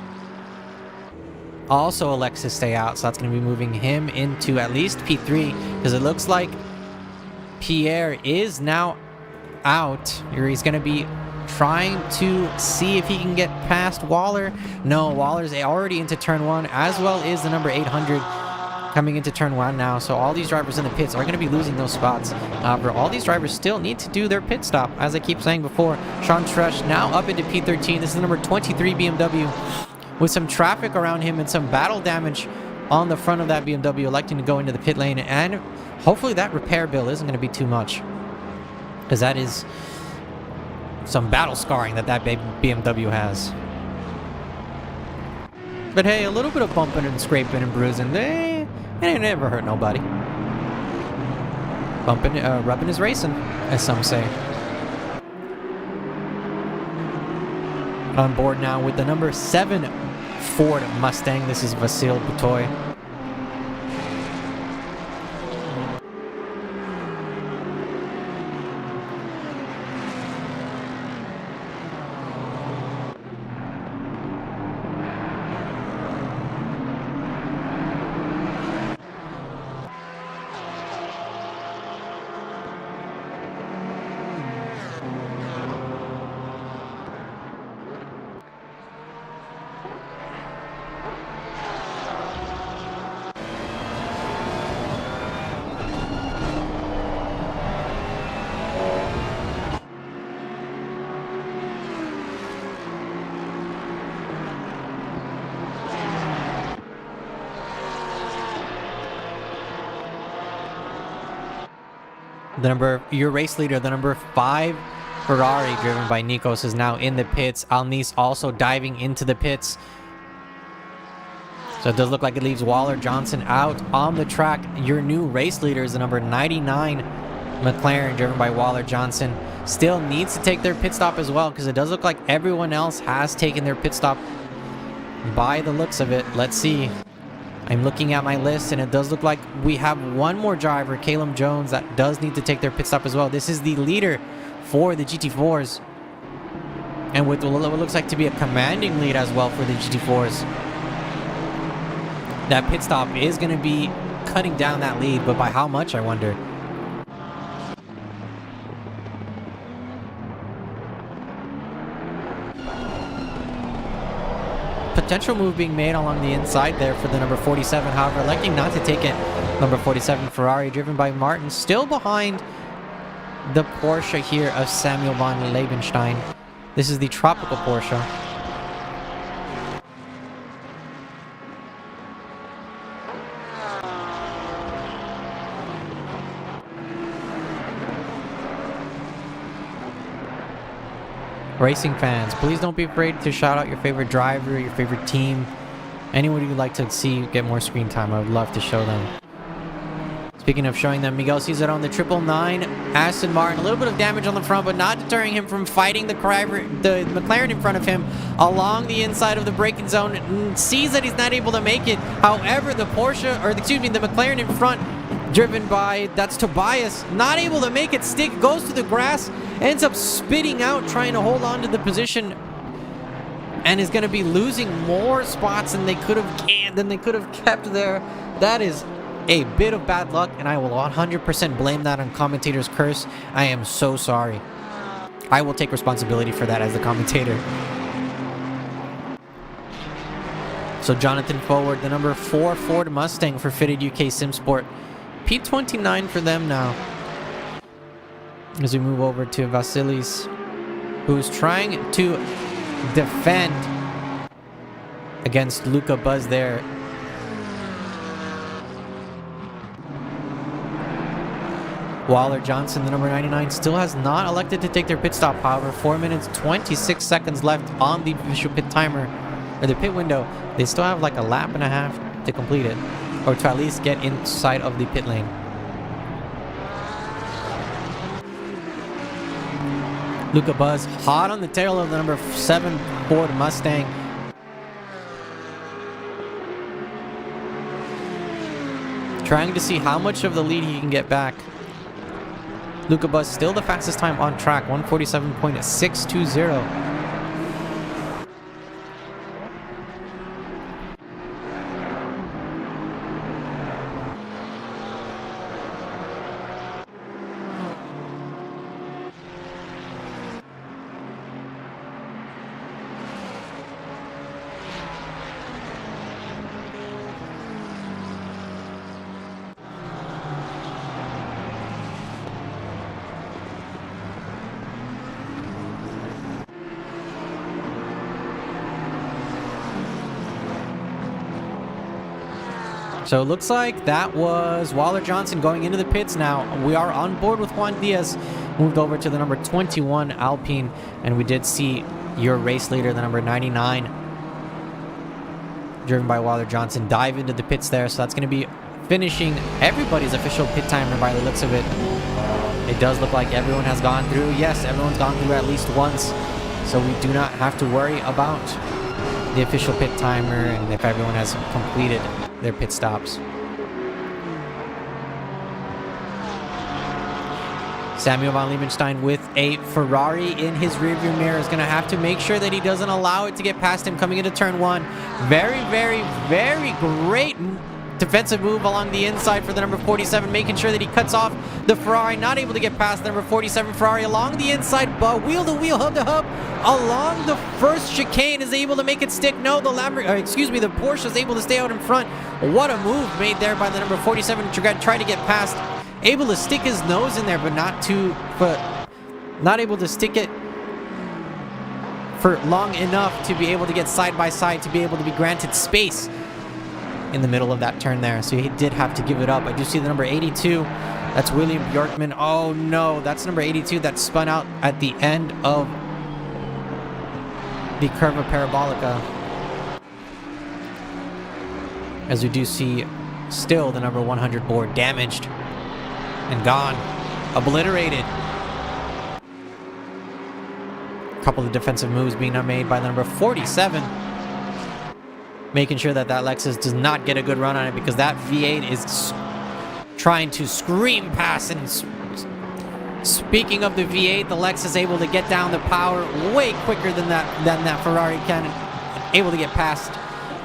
also elects to stay out, so that's going to be moving him into at least P3, because it looks like Pierre is now out, or he's going to be trying to see if he can get past Waller. No, Waller's already into turn 1, as well is the number 800 coming into turn 1 now. So all these drivers in the pits are going to be losing those spots. However, all these drivers still need to do their pit stop. As I keep saying before, Sean Tresh now up into P13. This is the number 23 BMW with some traffic around him and some battle damage on the front of that BMW, electing to go into the pit lane. And hopefully that repair bill isn't going to be too much, because that is some battle scarring that BMW has. But hey, a little bit of bumping and scraping and bruising, it ain't never hurt nobody. Bumping, rubbing is racing, as some say. On board now with the number 7 Ford Mustang. This is Vasil Butoy. Your race leader, the number 5 Ferrari, driven by Nikos, is now in the pits. Alnis also diving into the pits. So it does look like it leaves Waller Johnson out on the track. Your new race leader is the number 99 McLaren, driven by Waller Johnson. Still needs to take their pit stop as well, because it does look like everyone else has taken their pit stop by the looks of it. Let's see. I'm looking at my list, and it does look like we have one more driver, Caleb Jones, that does need to take their pit stop as well. This is the leader for the GT4s, and with what looks like to be a commanding lead as well for the GT4s. That pit stop is going to be cutting down that lead, but by how much, I wonder. Potential move being made along the inside there for the number 47, however, electing not to take it. Number 47 Ferrari, driven by Martin, still behind the Porsche here of Samuel von Lebenstein. This is the tropical Porsche. Racing fans, please don't be afraid to shout out your favorite driver, your favorite team, anyone you'd like to see get more screen time. I would love to show them. Speaking of showing them, Miguel sees it on the 999 Aston Martin. A little bit of damage on the front, but not deterring him from fighting the McLaren in front of him along the inside of the braking zone. Sees that he's not able to make it. However, the McLaren in front, driven by, that's Tobias, not able to make it stick, goes to the grass, ends up spitting out, trying to hold on to the position, and is going to be losing more spots than they could have kept there. That is a bit of bad luck, and I will 100% blame that on commentator's curse. I am so sorry. I will take responsibility for that as the commentator. So Jonathan Forward, the number 4 Ford Mustang for Fitted UK SimSport. P29 for them now. As we move over to Vasilis, who's trying to defend against Luca Buzz there. Waller Johnson, the number 99, still has not elected to take their pit stop. However, 4 minutes 26 seconds left on the official pit timer, or the pit window. They still have like a lap and a half to complete it, or to at least get inside of the pit lane. Luca Buzz hot on the tail of the number 7 Ford Mustang. Trying to see how much of the lead he can get back. Luca Buzz still the fastest time on track, 147.620. So it looks like that was Waller Johnson going into the pits now. We are on board with Juan Diaz. Moved over to the number 21 Alpine. And we did see your race leader, the number 99, driven by Waller Johnson, dive into the pits there. So that's going to be finishing everybody's official pit timer by the looks of it. It does look like everyone has gone through. Yes, everyone's gone through at least once. So we do not have to worry about the official pit timer and if everyone has completed their pit stops. Samuel von Liebenstein with a Ferrari in his rearview mirror is going to have to make sure that he doesn't allow it to get past him coming into turn 1. Very, very, very great defensive move along the inside for the number 47, making sure that he cuts off the Ferrari, not able to get past the number 47 Ferrari along the inside, but wheel to wheel, hub to hub, along the first chicane, is able to make it stick. No, the the Porsche is able to stay out in front. What a move made there by the number 47 to try to get past. Able to stick his nose in there, but not able to stick it for long enough to be able to get side by side, to be able to be granted space in the middle of that turn there. So he did have to give it up. I do see the number 82. That's William Bjorkman. Oh no, that's number 82 that spun out at the end of the Curva Parabolica. As we do see still the number 100 board damaged and gone, obliterated. A couple of defensive moves being made by the number 47, making sure that Lexus does not get a good run on it, because that V8 is trying to scream past. And speaking of the V8, the Lexus able to get down the power way quicker than that Ferrari can, able to get past.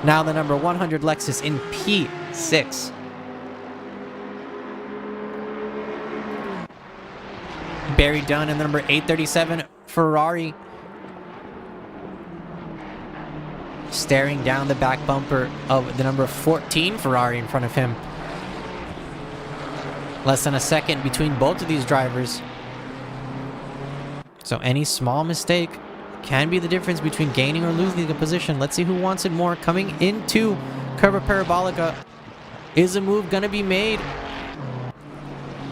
Now the number 100 Lexus in P6. Barry Dunn and the number 837 Ferrari staring down the back bumper of the number 14 Ferrari in front of him. Less than a second between both of these drivers. So any small mistake can be the difference between gaining or losing a position. Let's see who wants it more. Coming into Curva Parabolica, is a move going to be made?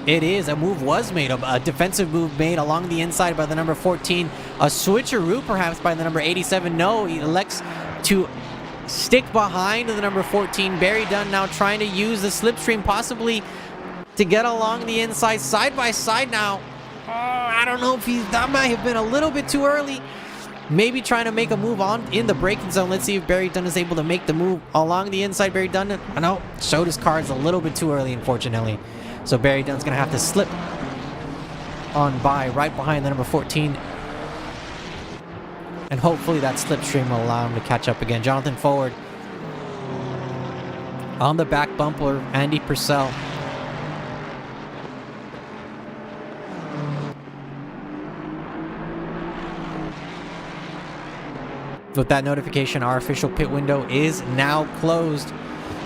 It is. A move was made. A defensive move made along the inside by the number 14. A switcheroo perhaps by the number 87. No, he elects to stick behind the number 14. Barry Dunn now trying to use the slipstream possibly to get along the inside, side by side now. I don't know if that might have been a little bit too early. Maybe trying to make a move on in the braking zone. Let's see if Barry Dunn is able to make the move along the inside. Barry Dunn, no, showed his cards a little bit too early, unfortunately. So Barry Dunn's going to have to slip on by right behind the number 14. And hopefully that slipstream will allow him to catch up again. Jonathan Forward on the back bumper, Andy Purcell. with that notification, our official pit window is now closed.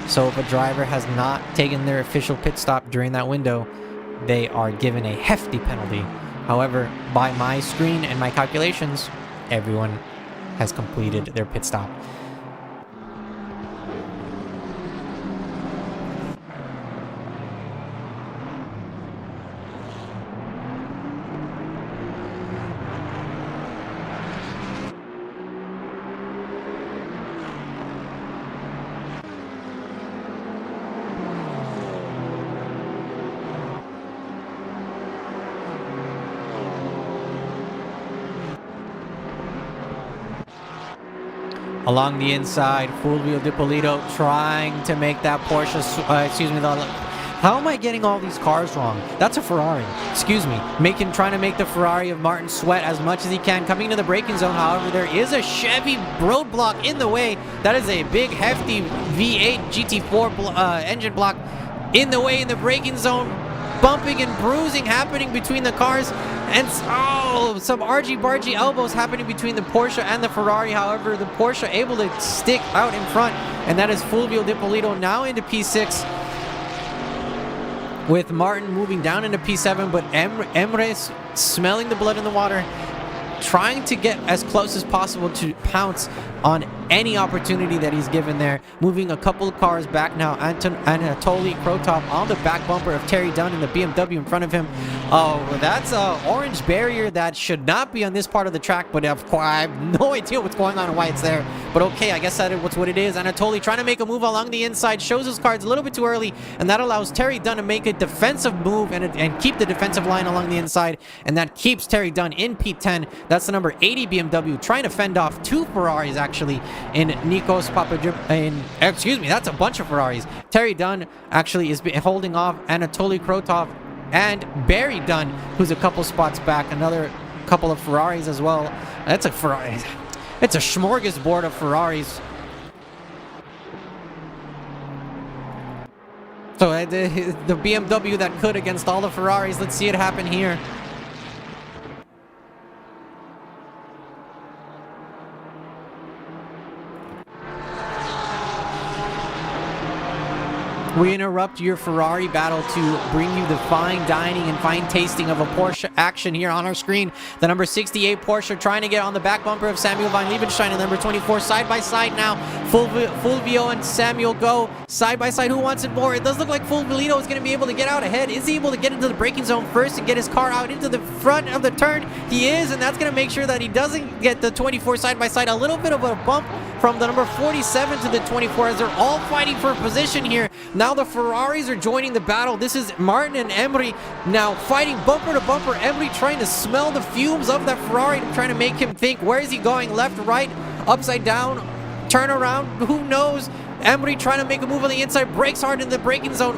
So if a driver has not taken their official pit stop during that window, they are given a hefty penalty. However, by my screen and my calculations, everyone has completed their pit stop. Along the inside, Fulvio Di Polito trying to make that Porsche, how am I getting all these cars wrong? That's a Ferrari, excuse me. Trying to make the Ferrari of Martin sweat as much as he can. Coming to the braking zone, however, there is a Chevy roadblock in the way. That is a big, hefty V8 GT4 engine block in the way in the braking zone. Bumping and bruising happening between the cars, and some argy-bargy elbows happening between the Porsche and the Ferrari. However, the Porsche able to stick out in front, and that is Fulvio Di Polito now into P6, with Martin moving down into P7, but Emre smelling the blood in the water, trying to get as close as possible to pounce on any opportunity that he's given there. Moving a couple of cars back now. Anatoly Krotov on the back bumper of Terry Dunn in the BMW in front of him. Oh, that's an orange barrier that should not be on this part of the track, but of course, I have no idea what's going on and why it's there. But okay, I guess that's what it is. Anatoly trying to make a move along the inside, shows his cards a little bit too early, and that allows Terry Dunn to make a defensive move and keep the defensive line along the inside, and that keeps Terry Dunn in P10. That's the number 80 BMW trying to fend off two Ferraris actually in Nikos that's a bunch of Ferraris. Terry Dunn actually is holding off Anatoly Krotov and Barry Dunn, who's a couple spots back. Another couple of Ferraris as well. That's a Ferrari. It's a smorgasbord of Ferraris. So the BMW that could against all the Ferraris. Let's see it happen here. We interrupt your Ferrari battle to bring you the fine dining and fine tasting of a Porsche action here on our screen. The number 68 Porsche trying to get on the back bumper of Samuel van Liebenstein, and number 24 side by side now. Fulvio and Samuel go side by side. Who wants it more? It does look like Fulvio is going to be able to get out ahead. Is he able to get into the braking zone first and get his car out into the front of the turn? He is, and that's going to make sure that he doesn't get the 24 side by side. A little bit of a bump from the number 47 to the 24 as they're all fighting for position here. Now the Ferraris are joining the battle. This is Martin and Emery now fighting bumper to bumper. Emery trying to smell the fumes of that Ferrari, trying to make him think, where is he going? Left, right, upside down, turn around, who knows? Emery trying to make a move on the inside, brakes hard in the braking zone.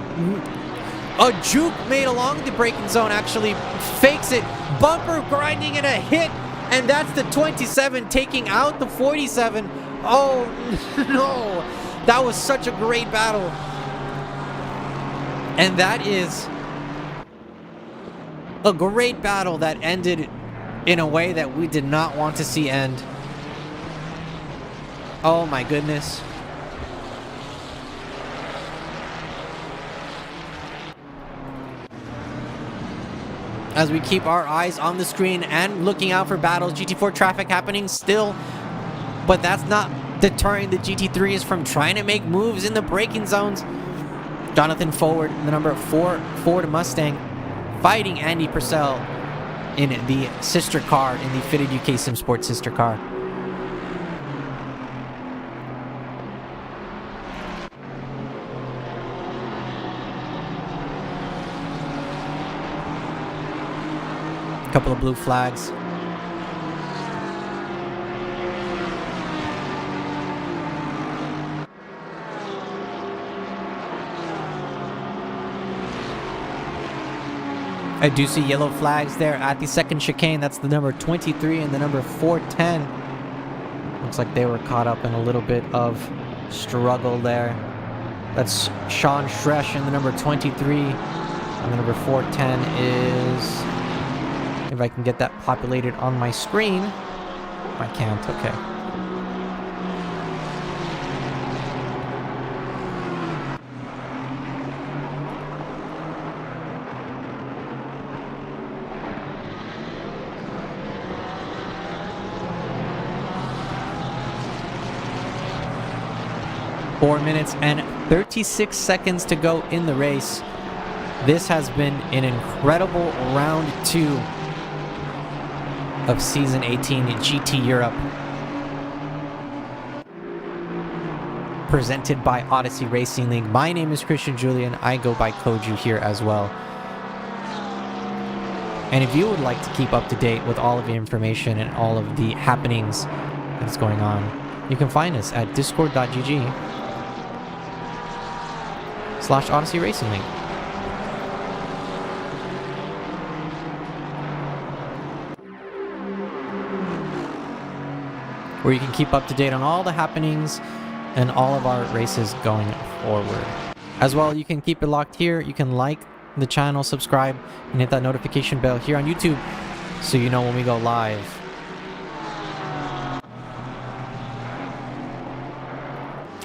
A juke made along the braking zone actually fakes it. Bumper grinding and a hit, and that's the 27 taking out the 47. Oh no, that was such a great battle. And that is a great battle that ended in a way that we did not want to see end. Oh my goodness. As we keep our eyes on the screen and looking out for battles, GT4 traffic happening still, but that's not deterring the GT3s from trying to make moves in the braking zones. Jonathan Forward, the number 4 Ford Mustang, fighting Andy Purcell in the sister car, in the fitted UK Sim Sport sister car. A couple of blue flags. I do see yellow flags there at the second chicane. That's the number 23 and the number 410. Looks like they were caught up in a little bit of struggle there. That's Sean Schresch in the number 23. And the number 410 is... if I can get that populated on my screen. I can't, okay. 4 minutes and 36 seconds to go in the race. This has been an incredible round 2 of Season 18 GT Europe, presented by Odyssey Racing League. My name is Christian Julian. I go by Koju here as well. And if you would like to keep up to date with all of the information and all of the happenings that's going on, you can find us at discord.gg/Odyssey Racing League. Where you can keep up to date on all the happenings and all of our races going forward. As well, you can keep it locked here. You can like the channel, subscribe, and hit that notification bell here on YouTube so you know when we go live.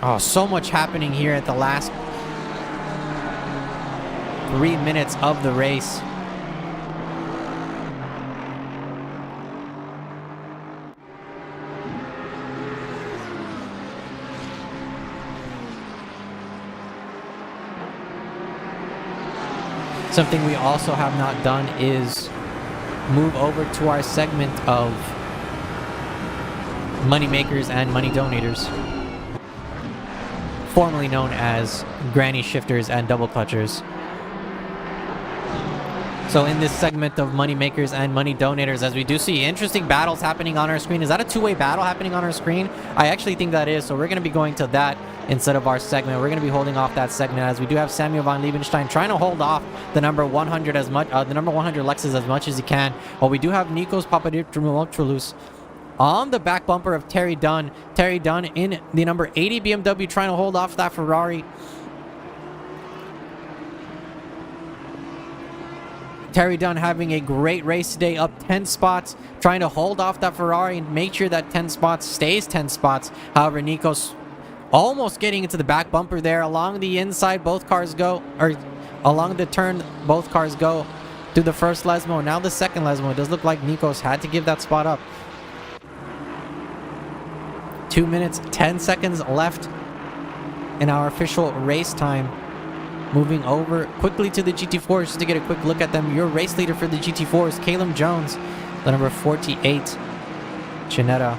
Oh, so much happening here at the last 3 minutes of the race. Something we also have not done is move over to our segment of money makers and money donators, formerly known as granny shifters and double clutchers. So in this segment of money makers and money donators, as we do see interesting battles happening on our screen. Is that a two-way battle happening on our screen? I actually think that is, so we're going to be going to that instead of our segment. We're going to be holding off that segment, as we do have Samuel von Liebenstein trying to hold off the number 100 as much, the number 100 Lexus as much as he can. Well, we do have Nikos Papadopoulos on the back bumper of Terry Dunn. Terry Dunn in the number 80 BMW trying to hold off that Ferrari. Terry Dunn having a great race today, up 10 spots, trying to hold off that Ferrari and make sure that 10 spots stays 10 spots. However, Nikos almost getting into the back bumper there. Along the inside, both cars go, or along the turn, both cars go through the first Lesmo. Now the second Lesmo. It does look like Nikos had to give that spot up. 2 minutes, 10 seconds left in our official race time. Moving over quickly to the GT4s just to get a quick look at them. Your race leader for the GT4 is Caleb Jones, the number 48 Ginetta.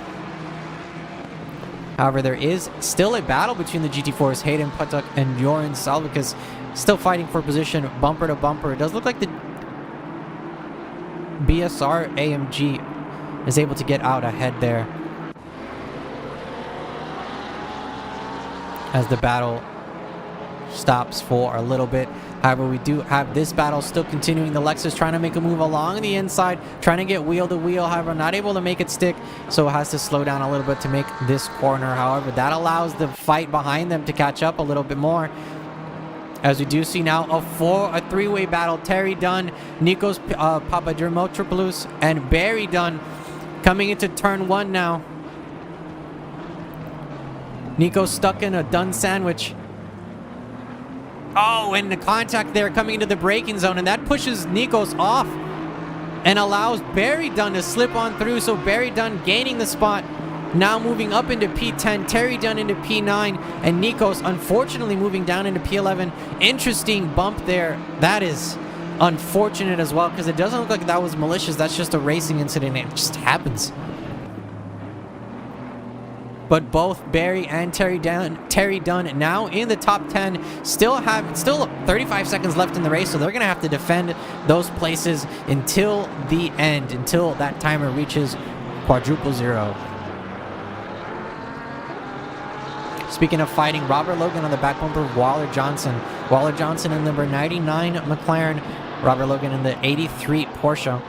However, there is still a battle between the GT4s. Hayden Putuk and Joran Salvikas still fighting for position bumper to bumper. It does look like the BSR AMG is able to get out ahead there, as the battle stops for a little bit. However, we do have this battle still continuing. The Lexus trying to make a move along the inside, trying to get wheel to wheel. However, not able to make it stick, so it has to slow down a little bit to make this corner. However, that allows the fight behind them to catch up a little bit more, as we do see now a three-way battle. Terry Dunn, Nikos Papadopoulos, and Barry Dunn coming into turn 1 now. Nikos stuck in a Dunn sandwich. Oh, and the contact there coming into the braking zone, and that pushes Nikos off and allows Barry Dunn to slip on through. So Barry Dunn gaining the spot, now moving up into P10, Terry Dunn into P9, and Nikos unfortunately moving down into P11. Interesting bump there. That is unfortunate as well, because it doesn't look like that was malicious. That's just a racing incident. It just happens. But both Barry and Terry Dunn now in the top 10, still 35 seconds left in the race, so they're going to have to defend those places until the end, until that timer reaches quadruple zero. Speaking of fighting, Robert Logan on the back bumper of Waller Johnson. Waller Johnson in the number 99 McLaren, Robert Logan in the 83 Porsche.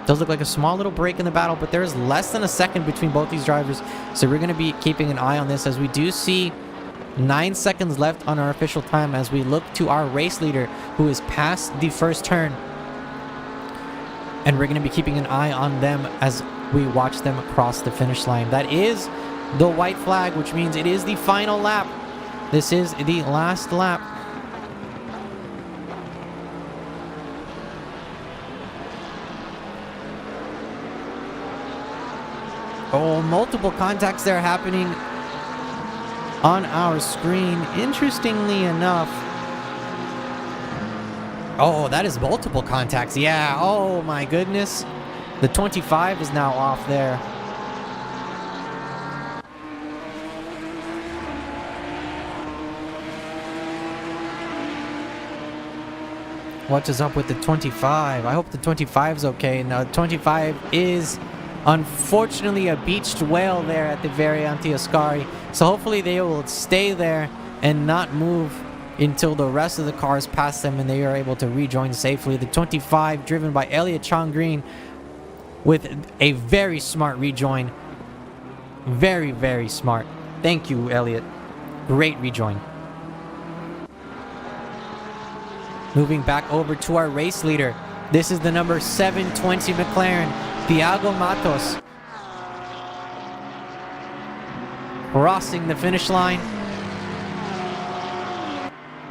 Does look like a small little break in the battle, but there is less than a second between both these drivers, so we're going to be keeping an eye on this, as we do see 9 seconds left on our official time, as we look to our race leader who is past the first turn, and we're going to be keeping an eye on them as we watch them across the finish line. That is the white flag, which means it is the final lap. This is the last lap. Oh, multiple contacts there happening. on our screen. Interestingly enough, oh, that is multiple contacts. Yeah, oh my goodness. The 25 is now off there. What is up with the 25? I hope the 25 is okay. Now, 25 is unfortunately a beached whale there at the Variante Ascari. So hopefully they will stay there and not move until the rest of the cars pass them and they are able to rejoin safely. The 25 driven by Elliot Chong-Green with a very smart rejoin. Very, very smart. Thank you, Elliot. Great rejoin. Moving back over to our race leader. This is the number 720 McLaren, Thiago Matos. Crossing the finish line.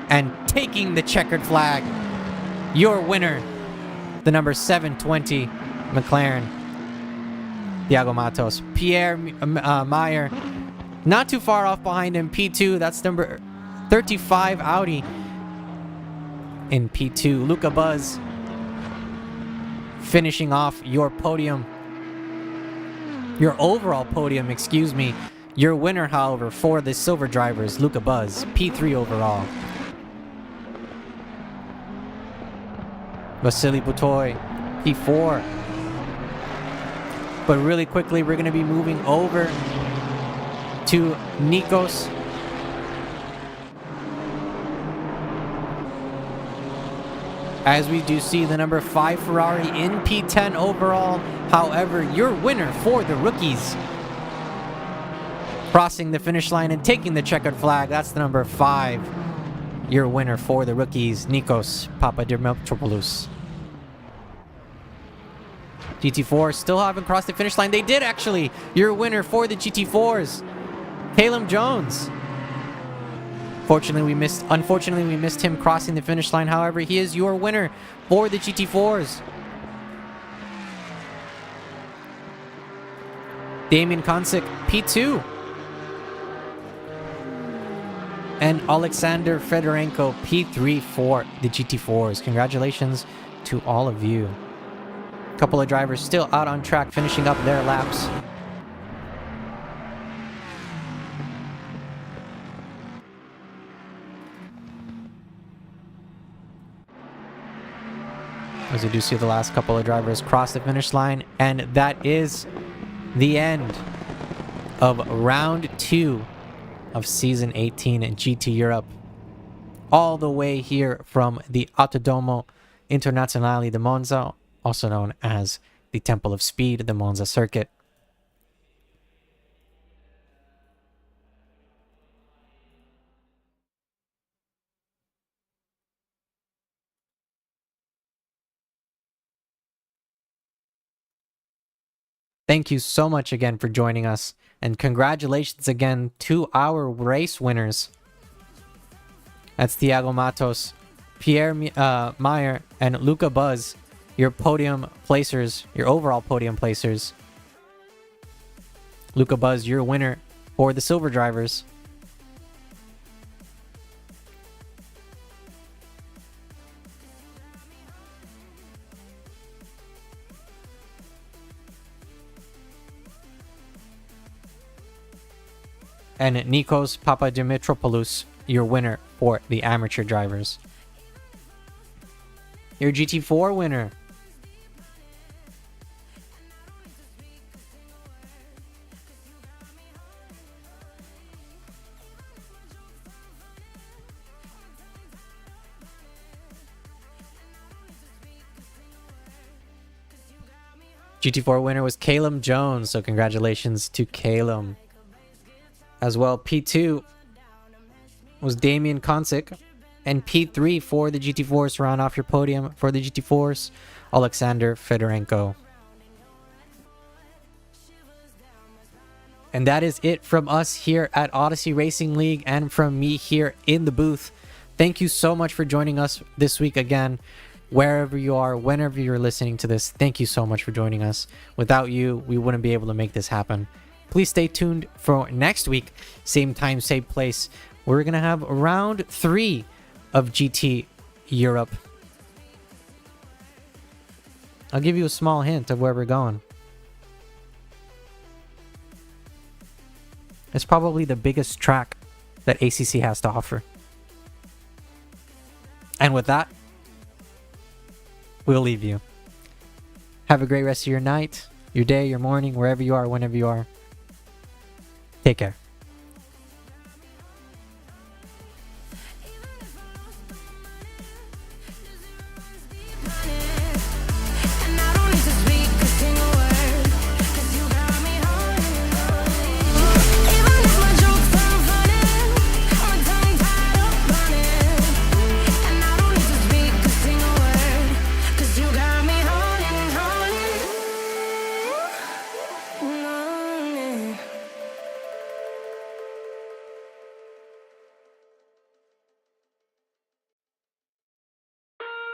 And taking the checkered flag. Your winner, the number 720 McLaren, Thiago Matos. Pierre Meyer, not too far off behind him, P2. That's number 35 Audi in P2. Luca Buzz finishing off your podium. Your overall podium, excuse me. Your winner, however, for the silver drivers, Luca Buzz, P3 overall. Vasily Butoy, P4. But really quickly, we're going to be moving over to Nikos. As we do see the number 5 Ferrari in P10 overall. However, your winner for the rookies, crossing the finish line and taking the checkered flag, that's the number 5. Your winner for the rookies, Nikos Papadimopoulos. GT4 still haven't crossed the finish line. They did actually. Your winner for the GT4s, Caleb Jones. Unfortunately, we missed him crossing the finish line. However, he is your winner for the GT4s. Damian Konsick, P2. And Alexander Fedorenko, P3 for the GT4s. Congratulations to all of you. A couple of drivers still out on track, finishing up their laps. As you do see the last couple of drivers cross the finish line, and that is the end of round 2 of season 18 in GT Europe. All the way here from the Autodromo Internazionale di Monza, also known as the Temple of Speed, the Monza circuit. Thank you so much again for joining us, and congratulations again to our race winners. That's Thiago Matos, Pierre Meyer, and Luca Buzz, your podium placers, your overall podium placers. Luca Buzz, your winner for the silver drivers. And Nikos Papadimopoulos, your winner for the amateur drivers. Your GT4 winner, GT4 winner was Caleb Jones, so congratulations to Caleb. As well, P2 was Damian Konsick, and P3 for the GT4s to round off your podium for the GT4s, Alexander Fedorenko. And that is it from us here at Odyssey Racing League and from me here in the booth. Thank you so much for joining us this week again. Wherever you are, whenever you're listening to this, thank you so much for joining us. Without you, we wouldn't be able to make this happen. Please stay tuned for next week, same time, same place. We're going to have round 3 of GT Europe. I'll give you a small hint of where we're going. It's probably the biggest track that ACC has to offer. And with that, we'll leave you. Have a great rest of your night, your day, your morning, wherever you are, whenever you are. Take care.